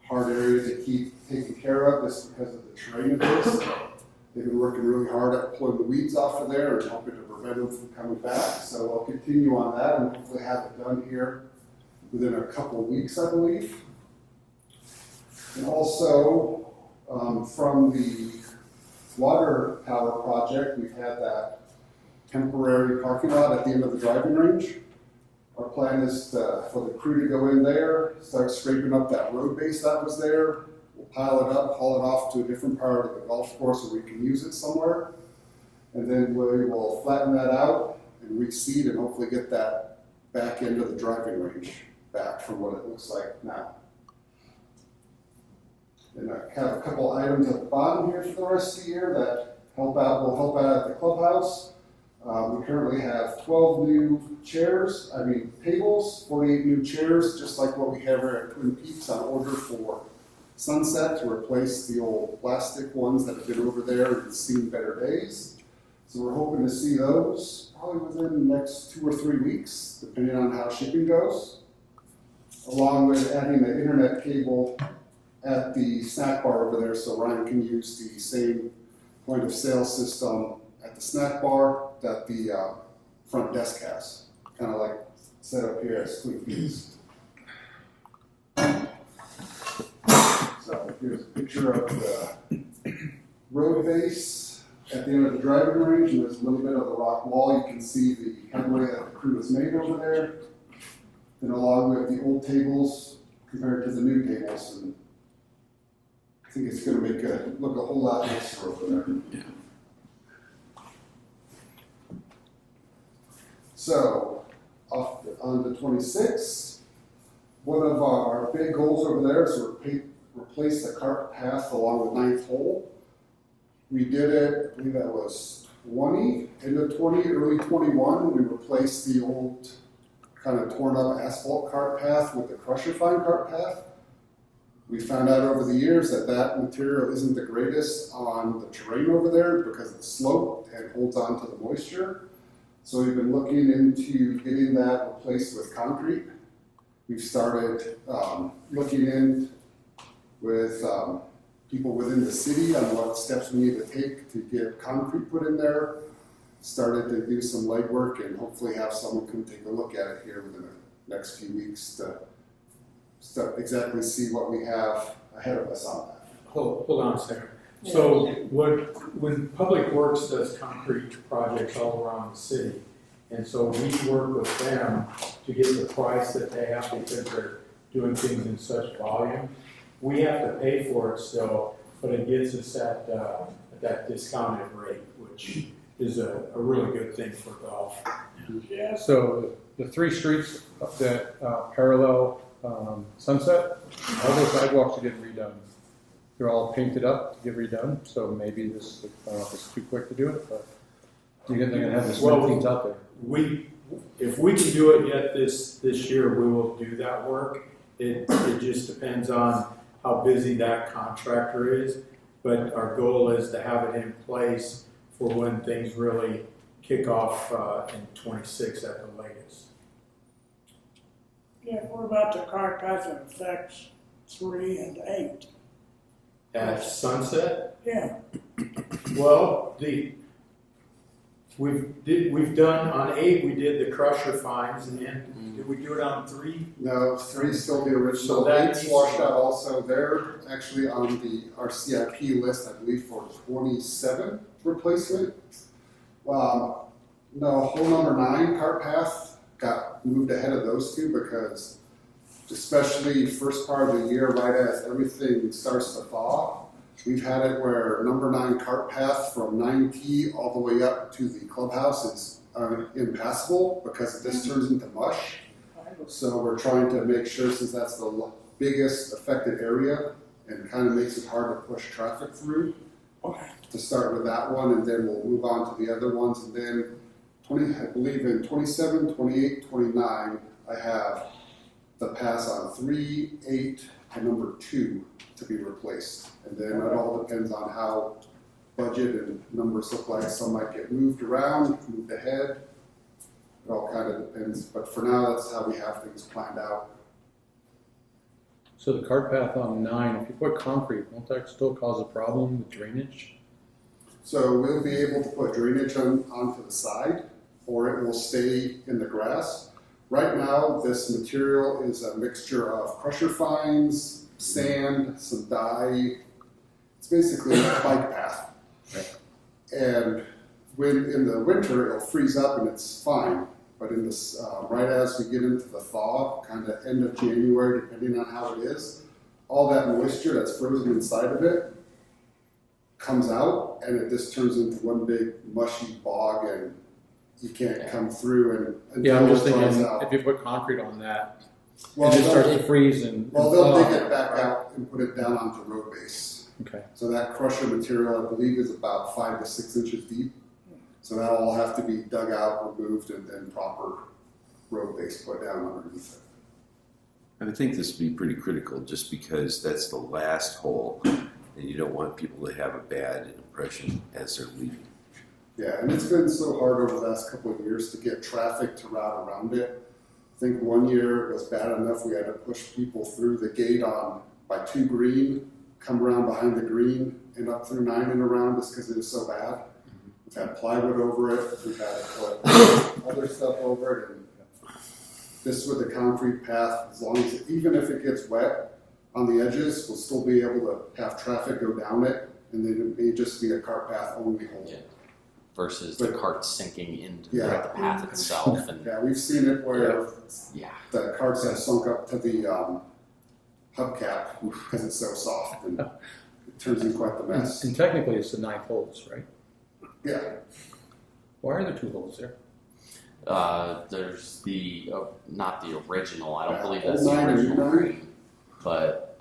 hard area to keep taken care of just because of the terrain it is. They've been working really hard at pulling the weeds off of there and hoping to prevent them from coming back. So I'll continue on that and hopefully have it done here within a couple of weeks, I believe. And also, from the water tower project, we've had that temporary parking lot at the end of the driving range. Our plan is for the crew to go in there, start scraping up that road base that was there. We'll pile it up, haul it off to a different part of the golf course so we can use it somewhere. And then we will flatten that out and reseed and hopefully get that back into the driving range back from what it looks like now. And I have a couple items at the bottom here for the rest of the year that will help out at the clubhouse. We currently have 12 new tables, 48 new chairs, just like what we have here at Twin Peaks on order for Sunset to replace the old plastic ones that have been over there and seen better days. So we're hoping to see those probably within the next 2 or 3 weeks, depending on how shipping goes, along with adding the internet cable at the snack bar over there so Ryan can use the same point of sale system at the snack bar that the front desk has, kind of like set up here at Twin Peaks. So here's a picture of the road base at the end of the driving range, and there's a little bit of the rock wall. You can see the headway that the crew has made over there. Then along with the old tables compared to the new tables, and I think it's going to make it look a whole lot nicer over there. Yeah. So, on the 26th, one of our big goals over there is to replace the cart path along the 9th hole. We did it, I believe that was end of 20, early 21. We replaced the old kind of torn up asphalt cart path with the crusher fine cart path. We found out over the years that that material isn't the greatest on the terrain over there because it's sloped and holds on to the moisture. So we've been looking into getting that replaced with concrete. We've started looking in with people within the city on what steps we need to take to get concrete put in there. Started to do some legwork and hopefully have someone come take a look at it here within the next few weeks to exactly see what we have ahead of us on that. Hold on a second. So when Public Works does concrete projects all around the city, and so we work with them to get the price that they have because they're doing things in such volume, we have to pay for it still, but it gets us at that discounted rate, which is a really good thing for golf. Yeah. So the 3 streets that parallel Sunset, all those sidewalks are getting redone. They're all painted up to get redone, so maybe this, I don't know if it's too quick to do it, but they're gonna have this things out there. If we can do it yet this year, we will do that work. It just depends on how busy that contractor is, but our goal is to have it in place for when things really kick off in 26 at the latest. Yeah, what about the cart path that affects 3 and 8? At Sunset, Yeah, well, we've done on 8. We did the crusher fines, and then did we do it on 3? No, 3 is still the original. So that 8's needs washed to- out also. They're actually on our CIP list, I believe, for 27 replacement. No, hole number 9, cart path, got moved ahead of those 2 because especially first part of the year, right as everything starts to thaw, we've had it where number 9 cart path from 9T all the way up to the clubhouse is impassable because this turns into mush. So we're trying to make sure, since that's the biggest affected area and kind of makes it hard to push traffic through, to start with that one, and then we'll move on to the other ones. And then I believe in 27, 28, 29, I have the pass on 3, 8, and number 2 to be replaced. And then it all depends on how budget and numbers look like. Some might get moved around, moved ahead. It all kind of depends, but for now, that's how we have things planned out. So the cart path on 9, if you put concrete, won't that still cause a problem with drainage? So we'll be able to put drainage onto the side, or it will stay in the grass. Right now, this material is a mixture of crusher fines, sand, some dye. It's basically a bike path. And when in the winter, it'll freeze up and it's fine. But in this, right as we get into the thaw, kind of end of January, depending on how it is, all that moisture that's frozen inside of it comes out, and it just turns into one big mushy bog, and you can't come through. And Yeah, I'm just until it thinking dries out. if you put concrete on that, Well, it just starts they'll- to freeze and Well, they'll thaw. dig it back out and put it down onto road base. Okay. So that crusher material, I believe, is about 5 to 6 inches deep. So that'll all have to be dug out, removed, and then proper road base put down underneath it. I would think this would be pretty critical just because that's the last hole and you don't want people to have a bad impression as they're leaving. Yeah, and it's been so hard over the last couple of years to get traffic to route around it. I think one year it was bad enough we had to push people through the gate on by 2 green, come around behind the green, and up through 9 and around just because it was so bad. We've had plywood over it, we've had to put other stuff over it, and this with the concrete path, as long as, even if it gets wet on the edges, we'll still be able to have traffic go down it, and then it may just be a cart path only hole. Yeah. Versus the cart sinking into Yeah. the path itself, and Yeah, we've seen it where yeah, the carts have sunk up to the hubcap because it's so soft, and it turns into quite the mess. And technically it's the 9 holes, right? Yeah, Why are there 2 holes there? there's the not the original. I don't Yeah, believe that's old the nine and original new nine. green, but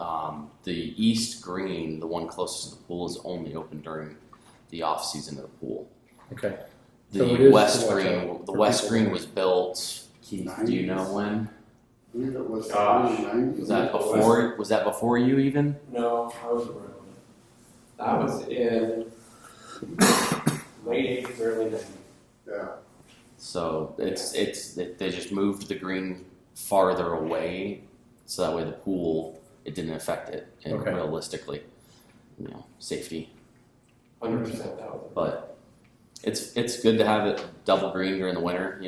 the east green, the one closest to the pool, is only open during the off season of the pool. Okay. The So it is west to watch green, out the for west people. green was built. Keith, do you know when? I believe it was Gosh. early 90s. Was that before? Was that before you even? No, I was around. That was in late 80s, early 90s. Yeah, So they just moved the green farther away, so that way the pool, it didn't affect it. And Okay. realistically, safety. 100% that was it. But it's good to have it double green during the winter.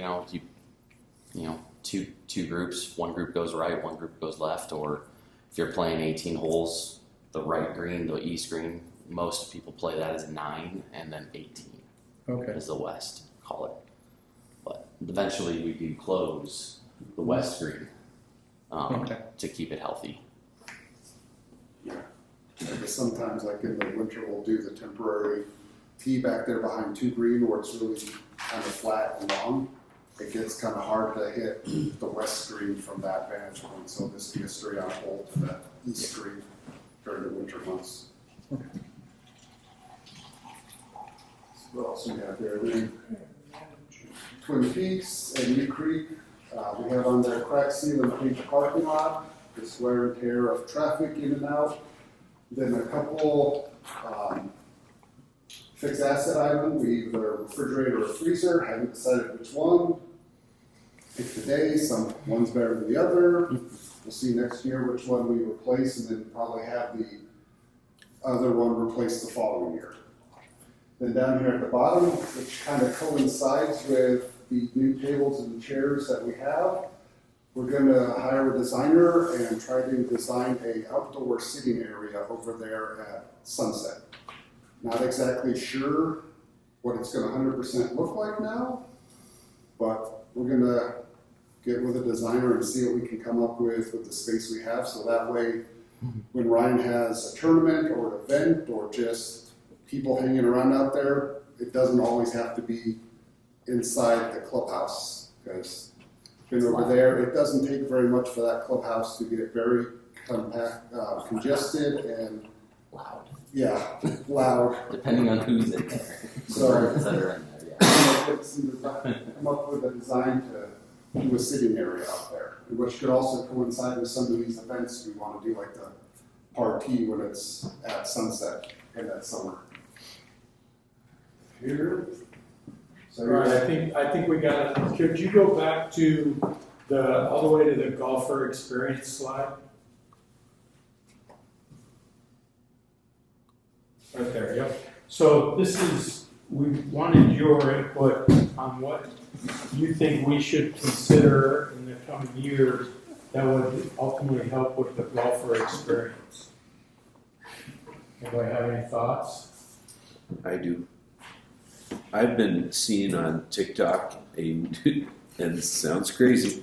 Two groups. One group goes right, one group goes left. Or if you're playing 18 holes, the right green, the east green, most people play that as 9, and then 18 Okay. is the west. Call it. But eventually we do close the west green Okay. to keep it healthy. because sometimes like in the winter we'll do the temporary tee back there behind 2 green where it's really kind of flat and long. It gets kind of hard to hit the west green from that vantage point, so this will be a straight on hole to the east green during the winter months. What else we have there? Twin Peaks and New Creek. We have on there crack seal and paint the parking lot, just wear and tear of traffic in and out. Then a couple fixed asset items, we either refrigerator or freezer, haven't decided which one. Pick the day, one's better than the other. We'll see next year which one we replace, and then probably have the other one replaced the following year. Then down here at the bottom, which kind of coincides with the new tables and chairs that we have, we're going to hire a designer and try to design an outdoor sitting area over there at Sunset. Not exactly sure what it's going to 100% look like now, but we're going to get with a designer and see what we can come up with the space we have, so that way when Ryan has a tournament or an event or just people hanging around out there, it doesn't always have to be inside the clubhouse, because been over there, it doesn't take very much for that clubhouse to get very congested and Loud. yeah, loud. Depending on who's in there. The So- birds that are in there, yeah. Come up with a design to do a sitting area out there, which could also coincide with some of these events we want to do, like the party when it's at Sunset in that summer. So all right, I think we got it. Could you go back to all the way to the golfer experience slide? Right there, yep. So we wanted your input on what you think we should consider in the coming years that would ultimately help with the golfer experience. Anybody have any thoughts? I do. I've been seeing on TikTok and it sounds crazy,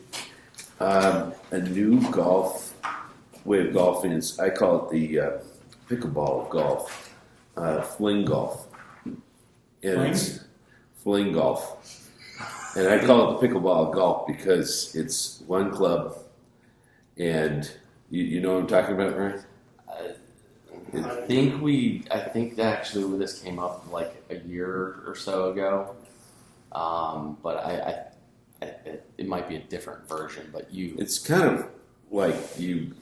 a new way of golfing. I call it the pickleball of golf, fling golf. And it's fling golf. And I call it the pickleball of golf because it's one club, and you know what I'm talking about, Ryan? I think that actually this came up like a year or so ago, but it might be a different version. But it's kind of like you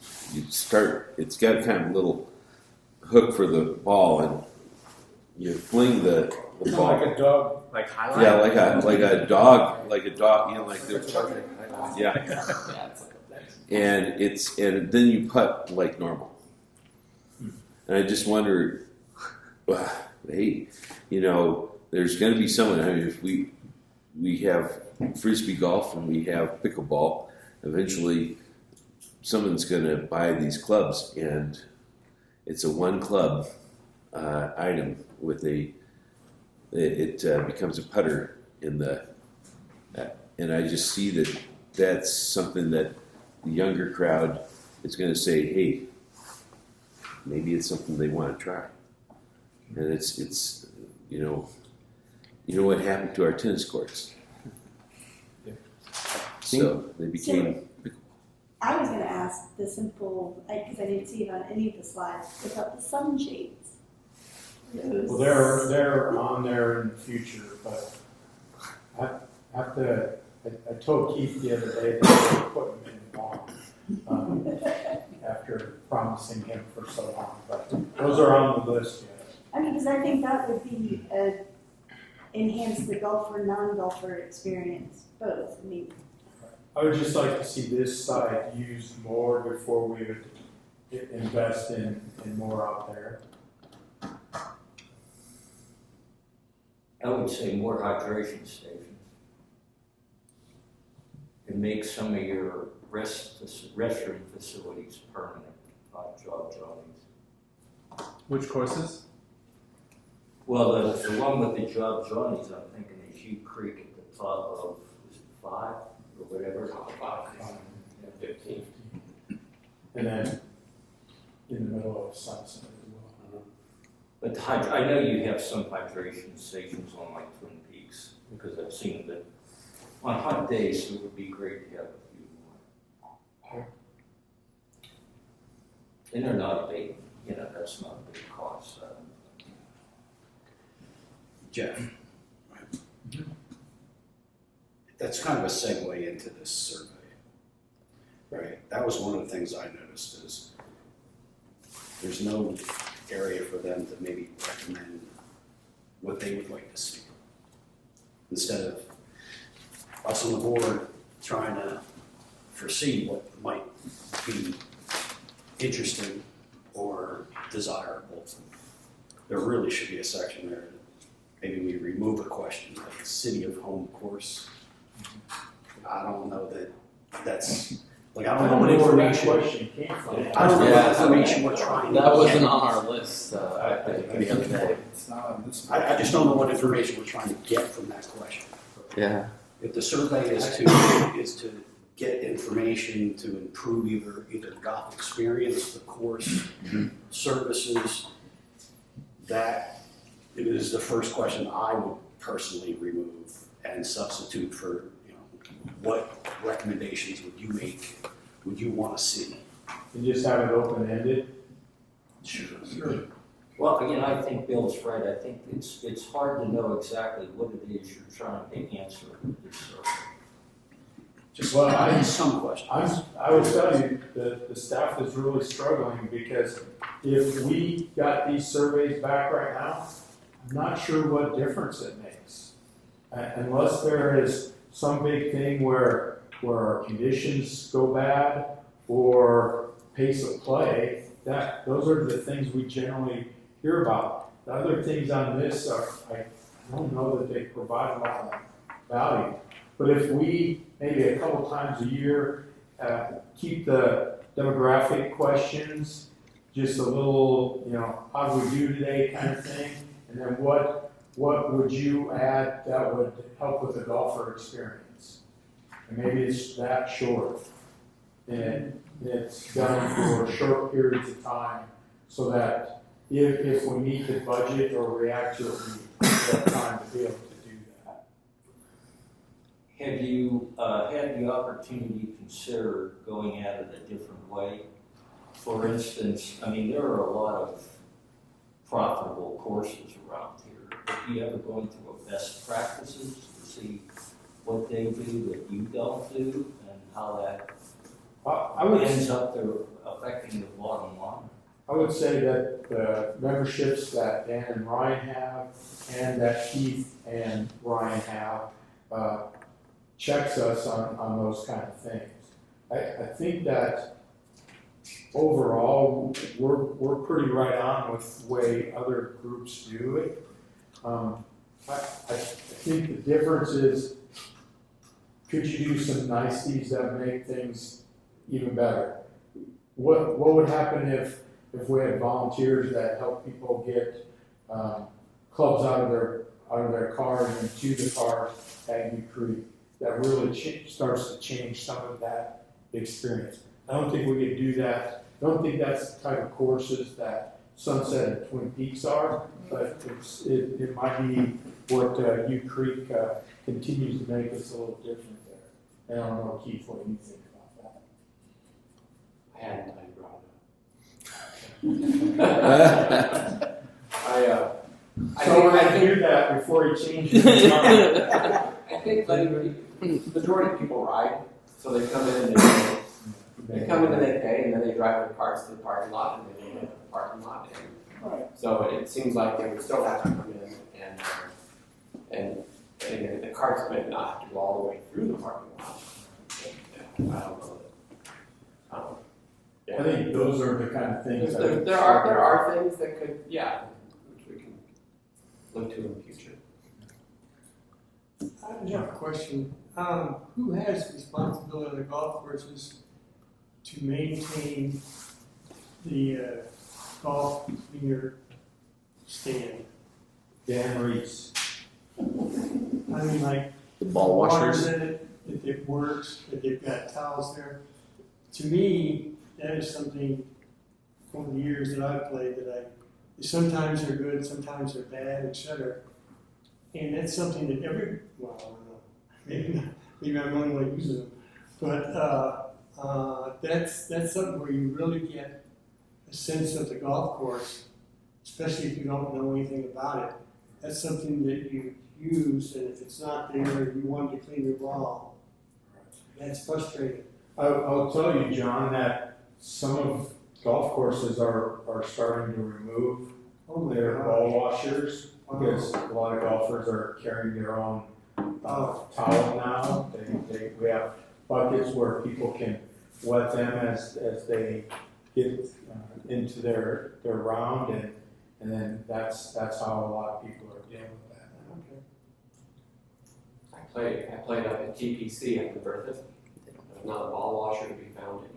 start. It's got kind of a little hook for the ball, and you fling the ball Like a dog. Like highlight? Yeah, like a dog, you know, like they're yeah. And then you putt like normal. And I just wonder, hey, you know, there's going to be someone. I mean, if we have frisbee golf and we have pickleball, eventually someone's going to buy these clubs, and it's a one club item with it becomes a putter in and I just see that that's something that the younger crowd is going to say, hey, maybe it's something they want to try. And it's you know what happened to our tennis courts. So they became. I was going to ask the simple, because I didn't see it on any of the slides, about the sunshades. Well, they're on there in the future, but I told Keith the other day that they put them in the lawn after promising him for so long. But those are on the list yet. I mean, because I think that would be enhance the golfer, non-golfer experience, both. I mean, I would just like to see this side used more before we would invest in more out there. I would say more hydration stations. And make some of your restroom facilities permanent, like jog journeys. Which courses? Well, the one with the jog journeys, I'm thinking is U Creek at the top of, is it 5 or whatever? 15. And then in the middle of Sunset as well. But I know you have some hydration stations on like Twin Peaks, because I've seen that on hot days it would be great to have a few more. And they're not big, that's not a big cost. Jeff, that's kind of a segue into this survey, right? That was one of the things I noticed is there's no area for them to maybe recommend what they would like to see. Instead of us on the board trying to foresee what might be interesting or desirable, there really should be a section there. Maybe we remove a question like city of home course. I don't know that's like I don't know what information. Came from. I don't know what information we're trying to That get. wasn't on our list the other day. It's not on this. I just don't know what information we're trying to get from that question. Yeah. If the survey is to get information to improve either golf experience, the course, services, that is the first question I would personally remove and substitute for, what recommendations would you make, would you want to see? And just have it open-ended? Sure. Well, again, I think Bill's right. I think it's hard to know exactly what it is you're trying to answer with this survey. Just Well, some questions. I would tell you that the staff is really struggling because if we got these surveys back right now, not sure what difference it makes. Unless there is some big thing where our conditions go bad or pace of play, those are the things we generally hear about. The other things on this are, I don't know that they provide a lot of value. But if we, maybe a couple times a year, keep the demographic questions just a little, how do we do today kind of thing, and then what would you add that would help with the golfer experience? And maybe it's that short, and it's done for short periods of time, so that if we need to budget or react to it, we have time to be able to do that. Have you had the opportunity to consider going at it a different way? For instance, I mean, there are a lot of profitable courses around here. Have you ever gone through a best practices to see what they do that you don't do, and how that ends up there affecting the bottom line? I would say that the memberships that Dan and Ryan have, and that Keith and Ryan have, checks us on those kind of things. I think that overall, we're pretty right on with the way other groups do it. I think the difference is, could you do some niceties that make things even better? What would happen if we had volunteers that help people get clubs out of their cars and to the cars at New Creek? That really starts to change some of that experience. I don't think we could do that. I don't think that's the type of courses that Sunset and Twin Peaks are, but it might be what New Creek continues to make us a little different there. And I don't know, Keith, what you think about that? I hadn't brought it up. I do that before he changes his mind. I think the majority of people ride, so they come in and they pay, and then they drive their cars to the parking lot, and they leave at the parking lot. And so it seems like they would still have to come in and the carts might not have to go all the way through the parking lot. I don't know. I think those are the kind of things there are things that could, which we can look to in the future. I have a question. Who has responsibility of the golf courses to maintain the golf in your stand? Dan Reese. I mean, like The ball washers. water's in it, if it works, if they've got towels there. To me, that is something over the years that I've played sometimes they're good, sometimes they're bad, etc. And that's something that I don't know, maybe I'm the only one using them, but that's something where you really get a sense of the golf course, especially if you don't know anything about it. That's something that you use, and if it's not there, you want to clean your ball. That's frustrating. I'll tell you, John, that some of golf courses are starting to remove their ball washers because a lot of golfers are carrying their own towel now. We have buckets where people can wet them as they get into their round, and then that's how a lot of people are dealing with that. Okay. I played up at TPC at the Bertha. There's not a ball washer to be found anywhere.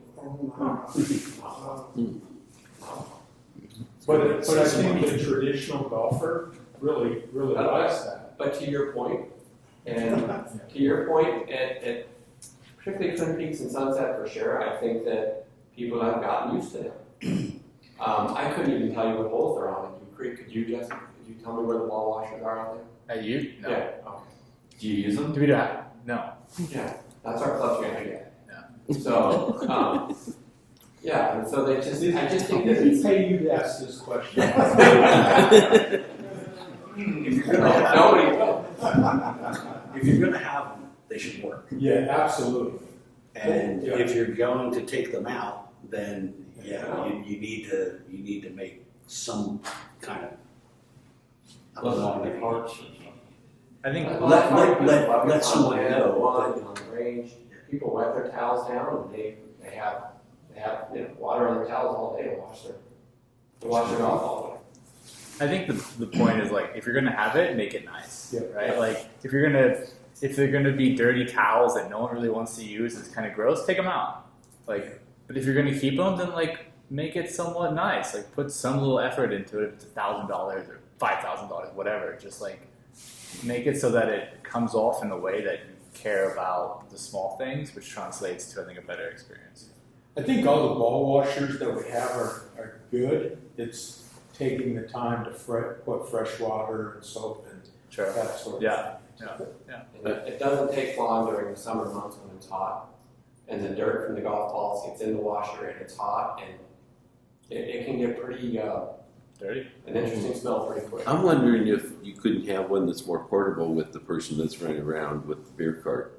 But I think the traditional golfer really likes that. But to your point, and at particularly Twin Peaks and Sunset for sure, I think that people have gotten used to them. I couldn't even tell you what holes they're on at New Creek. Could you, Jesse? Could you tell me where the ball washers are out there? At you? No. Yeah. Okay. Do you use them? Do we do that? No. Yeah, that's our club trying to get. Yeah. So, and so I just think that Did he pay you to ask this question? nobody will. If you're gonna have them, they should work. Yeah, absolutely. And if you're going to take them out, then you need to make some kind of Along the parks. I think Let someone know. On the range, people wet their towels down and they have water on their towels all day to wash it off all day. I think the point is like if you're gonna have it, make it nice, Yeah. right? Like if they're gonna be dirty towels that no one really wants to use, it's kind of gross. Take them out. Like, but if you're gonna keep them, then like make it somewhat nice. Like put some little effort into it. If it's $1,000 or $5,000, whatever. Just like make it so that it comes off in a way that you care about the small things, which translates to I think a better experience. I think all the ball washers that we have are good. It's taking the time to put fresh water and soap and Sure. that sort of Yeah. thing. Yeah. And it doesn't take long during the summer months when it's hot, and the dirt from the golf balls gets in the washer and it's hot, and it can get pretty Dirty. an interesting smell pretty quick. I'm wondering if you couldn't have one that's more portable with the person that's running around with the beer cart,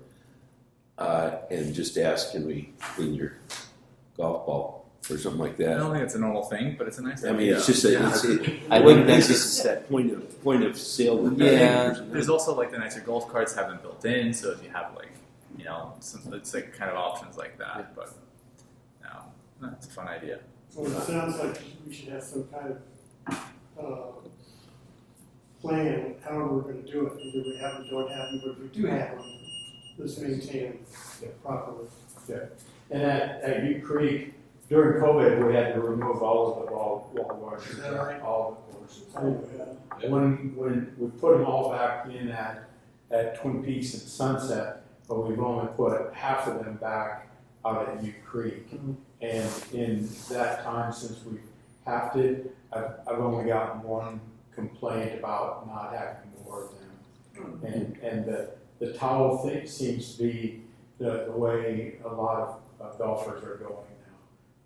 and just ask, can we clean your golf ball or something like I that. don't think it's a normal thing, but it's a nice I mean, idea. it's just that I think that's it's that point of sale. With Yeah. There's also like the nicer golf carts have them built in, so if you have like, it's like kind of options like that. But no, it's a fun idea. Well, it sounds like we should have some kind of plan, however we're gonna do it, either we have them, don't have them, but if we do have them, let's maintain them properly. And at U Creek, during COVID, we had to remove all of the wall washers, Is that right? all the courses. When we put them all back in at Twin Peaks and Sunset, but we've only put half of them back out at U Creek. And in that time, since we've halved it, I've only gotten one complaint about not having more of them. And the towel thing seems to be the way a lot of golfers are going now.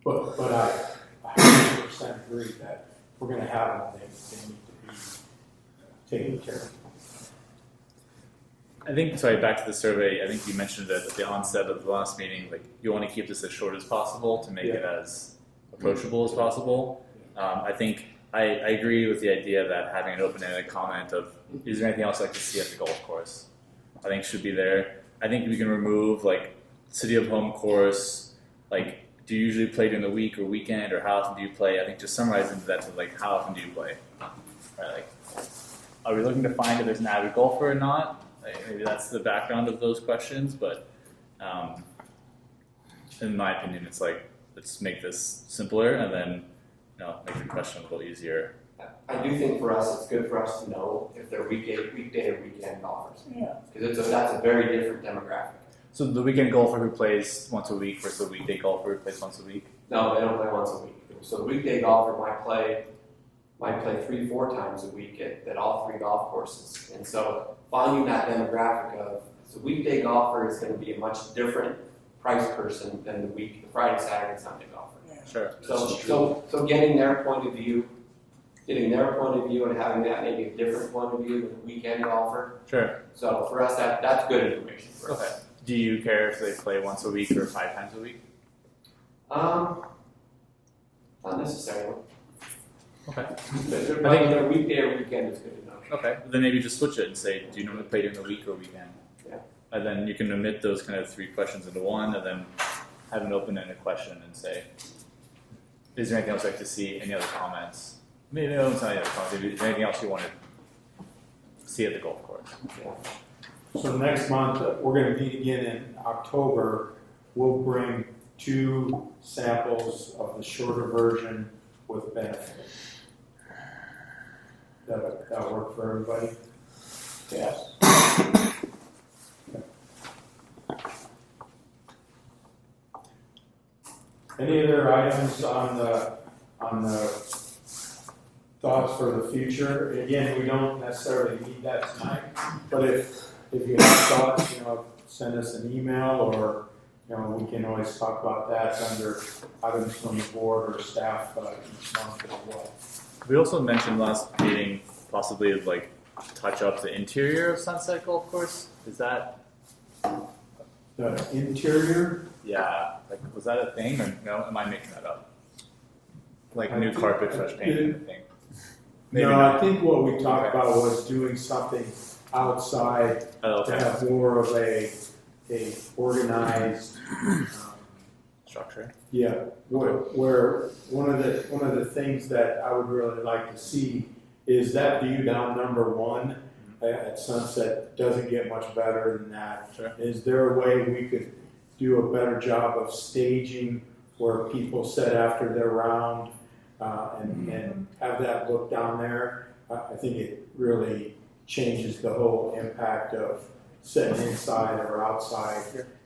But I 100% agree that if we're going to have them, they need to be taken care of. I think, sorry, back to the survey, I think you mentioned that at the onset of the last meeting, like you want to keep this as short as possible to make it as approachable as possible. I think I agree with the idea that having an open-ended comment of, is there anything else I'd like to see at the golf course? I think should be there. I think we can remove like city of home course, like do you usually play during the week or weekend, or how often do you play? I think just summarize into that to like how often do you play? Right, like are we looking to find if there's an avid golfer or not? Like, maybe that's the background of those questions, but in my opinion, it's like let's make this simpler and then make the question a little easier. I do think for us, it's good for us to know if they're weekday or weekend golfers. Yeah. Because that's a very different demographic. So the weekend golfer who plays once a week versus the weekday golfer who plays once a week? No, they don't play once a week. So the weekday golfer might play 3-4 times a week at all 3 golf courses. And so finding that demographic of, so weekday golfer is going to be a much different price person than the Friday, Saturday, Sunday golfer. Sure. So getting their point of view, and having that maybe a different point of view than a weekend golfer. Sure. So for us, that's good information for us. Okay. Do you care if they play once a week or 5 times a week? Not necessarily. Okay. But either weekday or weekend is good to know. Okay. Then maybe just switch it and say, do you normally play during the week or weekend? Yeah. And then you can omit those kind of 3 questions into one, and then have an open-ended question and say, is there anything else I'd like to see? Any other comments? Maybe I don't tell you other comments. Is there anything else you want to see at the golf course? Yeah. So next month, we're going to meet again in October. We'll bring 2 samples of the shorter version with benefit. That'll work for everybody? Yes. Any other items on the thoughts for the future? Again, we don't necessarily need that tonight, but if you have thoughts, send us an email, or we can always talk about that under items from the board or staff each month as well. We also mentioned last meeting possibly like touch up the interior of Sunset Golf Course. Is that The interior? Yeah, like was that a thing or no? Am I making that up? Like new carpet, fresh paint, I think. Maybe No, not. I think what we talked about was doing something outside Oh, to okay. have more of a organized, Structure. yeah, where one of the things that I would really like to see is that view down number one at Sunset doesn't get much better than that. Sure. Is there a way we could do a better job of staging where people sit after their round and have that look down there? I think it really changes the whole impact of sitting inside or outside.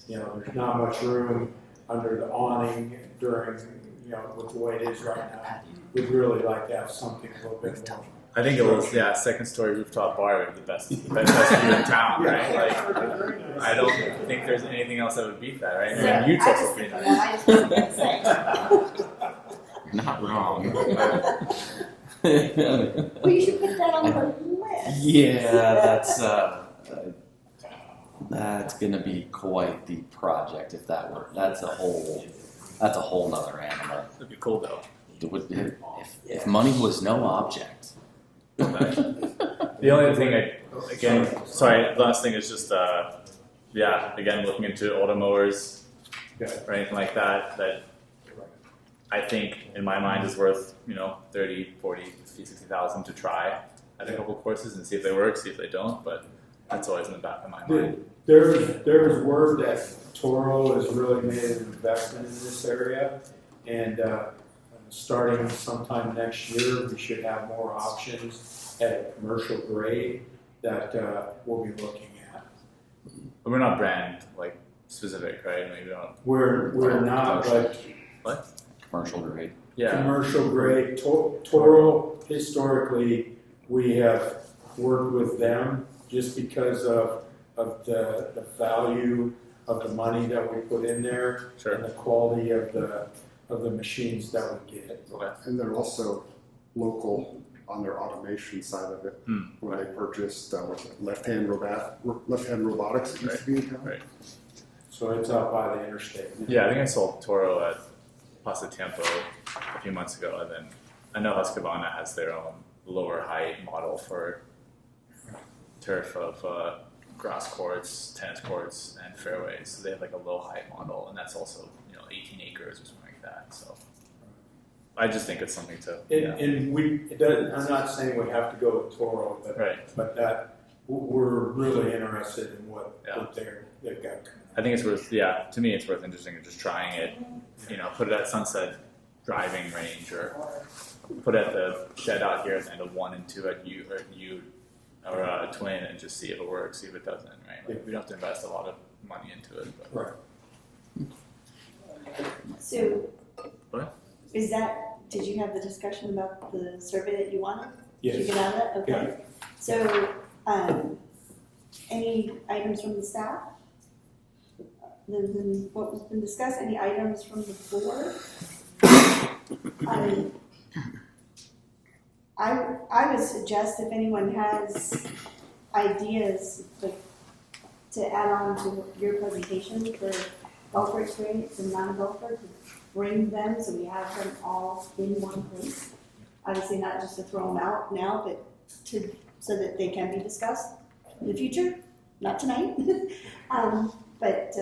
You know, there's not much room under the awning during, you know, with the way it is right now. We'd really like to have something a little bit more. I think it was second story rooftop bar, the best view in town, right? Like, I don't think there's anything else that would beat that, right? I mean, Utah's so pretty nice. I just wasn't gonna say. You're not wrong. Well, you should put that on the list. Yeah, that's gonna be quite the project if that were. That's a whole nother animal. It'd be cool though. If money was no object. The only thing last thing is just again looking into automowers or anything like that I think in my mind is worth 30, 40, 50, 60,000 to try at a couple courses and see if they work, see if they don't, but that's always in the back of my mind. There's word that Toro has really made an investment in this area, and starting sometime next year, we should have more options at a commercial grade that we'll be looking at. But we're not brand specific, right? Maybe not. We're not, but What? Commercial grade. Yeah. commercial grade. Toro, historically, we have worked with them just because of the value of the money that we put in there Sure. and the quality of the machines that we get. Okay. And they're also local on their automation side of it, where they purchased left-hand robotics that used to be in town. Right. So it's out by the interstate. Yeah, I think I sold Toro at Pasta Tiempo a few months ago, and then I know Husqvarna has their own lower height model for turf of grass courts, tennis courts, and fairways. So they have a low height model, and that's also 18 acres or something like that. So I just think it's something to. And I'm not saying we have to go with Toro, but that we're really interested in what they've got. I think it's worth, to me it's worth interesting in just trying it, put it at Sunset driving range or put it at the shed out here at the end of 1 and 2 at U or Twin and just see if it works, see if it doesn't, right? We don't have to invest a lot of money into it. But. Right. So, What? did you have the discussion about the survey that you wanted? Yes. Did you get out of that? Okay. Yeah. So, any items from the staff? Than what was been discussed, any items from the board? I would suggest if anyone has ideas to add on to your presentation for golfer experience and non-golfer, to bring them so we have them all in one place. Obviously not just to throw them out now, but so that they can be discussed in the future, not tonight. But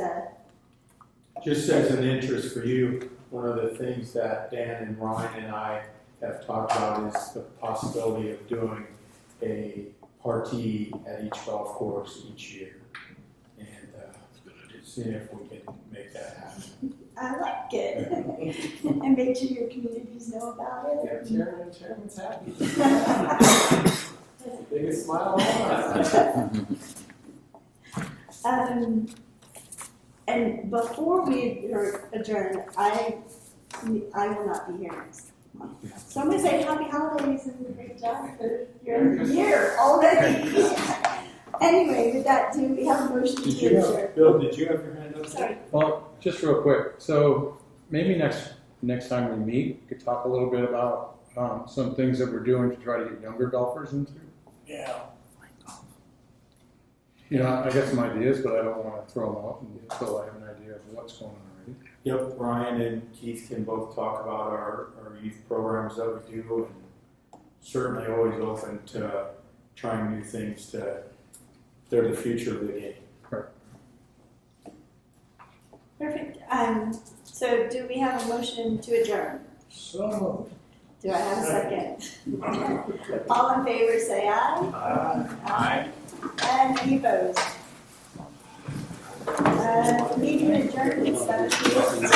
just as an interest for you, one of the things that Dan and Ryan and I have talked about is the possibility of doing a party at each golf course each year, and seeing if we can make that happen. I like it. And make sure your communities know about it. Yeah, chairman's happy. Biggest smile on. And before we adjourn, I will not be here next month. So I'm going to say happy holidays and great job for your year already. Anyway, with that, do we have a motion to adjourn? Bill, did you have your hand up? Sorry. Well, just real quick. So maybe next time we meet, we could talk a little bit about some things that we're doing to try to get younger golfers into. Yeah. I got some ideas, but I don't want to throw them out until I have an idea of what's going on already. Yep, Ryan and Keith can both talk about our youth programs that we do and certainly always open to trying new things they're the future of the game. Perfect. So do we have a motion to adjourn? So. Do I have a second? All in favor, say aye. Aye. And any opposed? Meeting adjourned at 7 p.m.